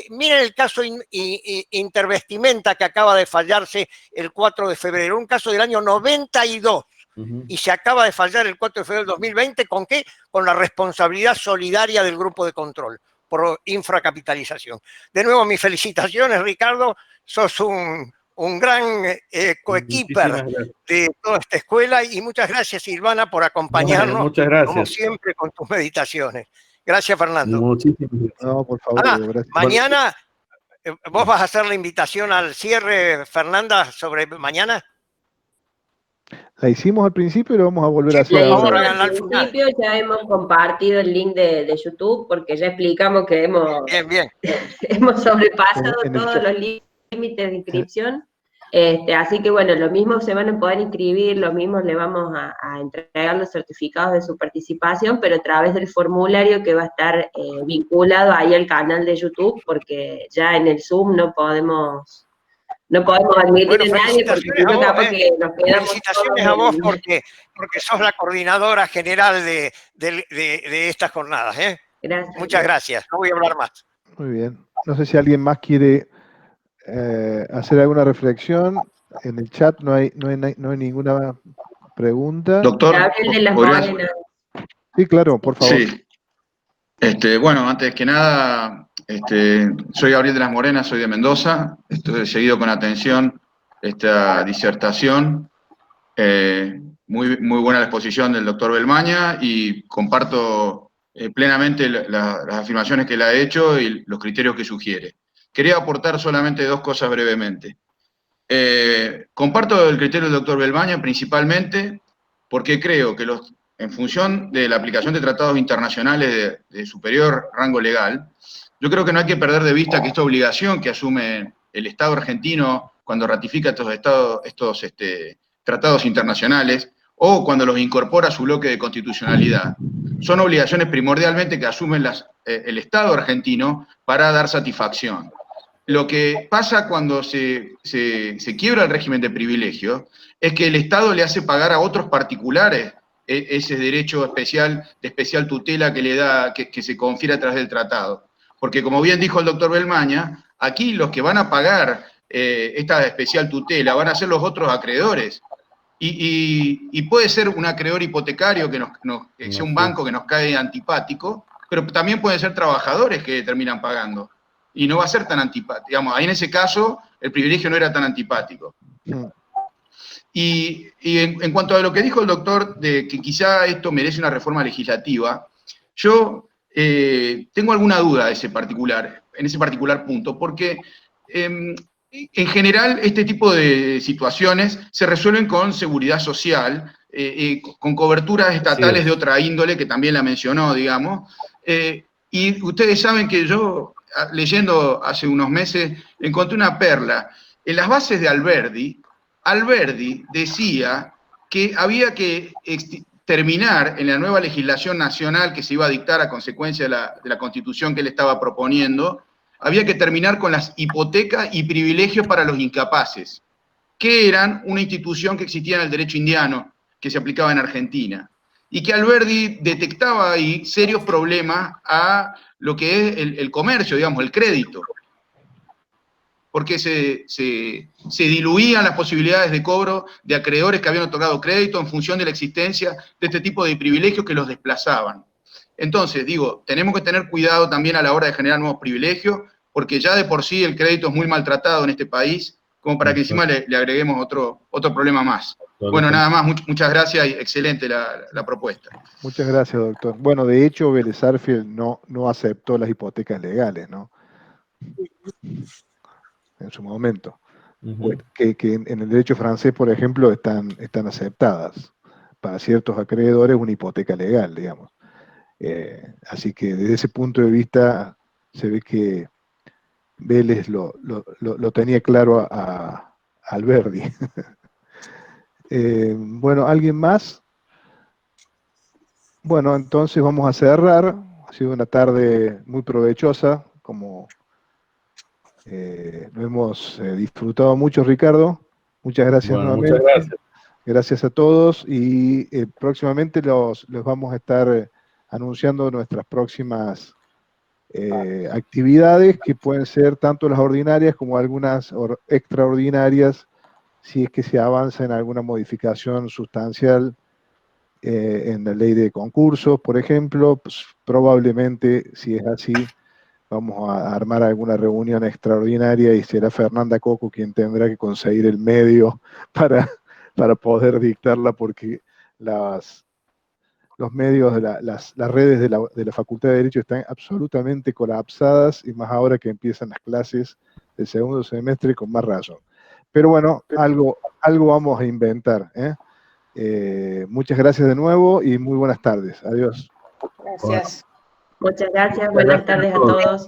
Miren el caso Intervestimenta que acaba de fallarse el 4 de febrero, un caso del año 92. Y se acaba de fallar el 4 de febrero del 2020, ¿con qué? Con la responsabilidad solidaria del grupo de control por infracapitalización. De nuevo, mis felicitaciones, Ricardo, sos un gran coequiper de toda esta escuela y muchas gracias, Silvana, por acompañarnos, muchas gracias, como siempre, con tus meditaciones. Gracias, Fernando. Muchísimas gracias. No, por favor, gracias. Mañana, ¿vos vas a hacer la invitación al cierre, Fernanda, sobre mañana? La hicimos al principio y lo vamos a volver a hacer ahora. Al principio ya hemos compartido el link de YouTube porque ya explicamos que hemos sobrepasado todos los límites de inscripción. Así que bueno, los mismos se van a poder inscribir, los mismos le vamos a entregar los certificados de su participación, pero a través del formulario que va a estar vinculado ahí al canal de YouTube, porque ya en el Zoom no podemos no podemos admitir Bueno, a nadie porque felicitaciones a si no, vos, capaz que nos quedamos felicitaciones todos a vos en- porque sos la coordinadora general de estas jornadas. Gracias. Muchas gracias, no voy a hablar más. Muy bien. No sé si alguien más quiere hacer alguna reflexión. En el chat no hay ninguna pregunta. Doctor, Gabriel de las ¿podrías? Morenas. Sí, claro, por favor. Sí. Bueno, antes que nada, soy Gabriel de las Morenas, soy de Mendoza. He seguido con atención esta disertación. Muy buena la exposición del doctor Belmaña y comparto plenamente las afirmaciones que él ha hecho y los criterios que sugiere. Quería aportar solamente dos cosas brevemente. Comparto el criterio del doctor Belmaña principalmente porque creo que en función de la aplicación de tratados internacionales de superior rango legal, yo creo que no hay que perder de vista que esta obligación que asume el Estado argentino cuando ratifica estos tratados internacionales o cuando los incorpora a su bloque de constitucionalidad, son obligaciones primordialmente que asumen el Estado argentino para dar satisfacción. Lo que pasa cuando se quiebra el régimen de privilegio es que el Estado le hace pagar a otros particulares ese derecho especial, de especial tutela que le da, que se confiere a través del tratado. Porque como bien dijo el doctor Belmaña, aquí los que van a pagar esta especial tutela van a ser los otros acreedores. Y puede ser un acreedor hipotecario que sea un banco que nos cae antipático, pero también pueden ser trabajadores que terminan pagando. Y no va a ser tan antipático. Digamos, ahí en ese caso, el privilegio no era tan antipático. Y en cuanto a lo que dijo el doctor, de que quizá esto merece una reforma legislativa, yo tengo alguna duda en ese particular punto, porque en general este tipo de situaciones se resuelven con seguridad social, con coberturas estatales de otra índole, que también la mencionó, digamos, y ustedes saben que yo, leyendo hace unos meses, encontré una perla. En las bases de Alberdi decía que había que terminar en la nueva legislación nacional que se iba a dictar a consecuencia de la constitución que él estaba proponiendo, había que terminar con las hipotecas y privilegios para los incapaces, que eran una institución que existía en el derecho indiano, que se aplicaba en Argentina, y que Alberdi detectaba ahí serios problemas a lo que es el comercio, digamos, el crédito, porque se diluían las posibilidades de cobro de acreedores que habían otorgado crédito en función de la existencia de este tipo de privilegios que los desplazaban. Entonces, digo, tenemos que tener cuidado también a la hora de generar nuevos privilegios, porque ya de por sí el crédito es muy maltratado en este país, como para que encima le agreguemos otro problema más. Bueno, nada más, muchas gracias y excelente la propuesta. Muchas gracias, doctor. Bueno, de hecho, Vélez Sarsfield no aceptó las hipotecas legales, ¿no? En su momento. Que en el derecho francés, por ejemplo, están aceptadas para ciertos acreedores una hipoteca legal, digamos. Así que desde ese punto de vista se ve que Vélez lo tenía claro a Alberdi. Bueno, ¿alguien más? Bueno, entonces vamos a cerrar. Ha sido una tarde muy provechosa, como lo hemos disfrutado mucho, Ricardo. Muchas gracias nuevamente. Muchas gracias. Gracias a todos y próximamente los vamos a estar anunciando nuestras próximas actividades, que pueden ser tanto las ordinarias como algunas extraordinarias, si es que se avanza en alguna modificación sustancial en la ley de concursos, por ejemplo. Pues, probablemente, si es así, vamos a armar alguna reunión extraordinaria y será Fernanda Coco quien tendrá que conseguir el medio para poder dictarla, porque los medios, las redes de la Facultad de Derecho están absolutamente colapsadas, y más ahora que empiezan las clases del segundo semestre con más razón. Pero bueno, algo vamos a inventar. Muchas gracias de nuevo y muy buenas tardes. Adiós. Gracias. Muchas gracias, buenas tardes a todos.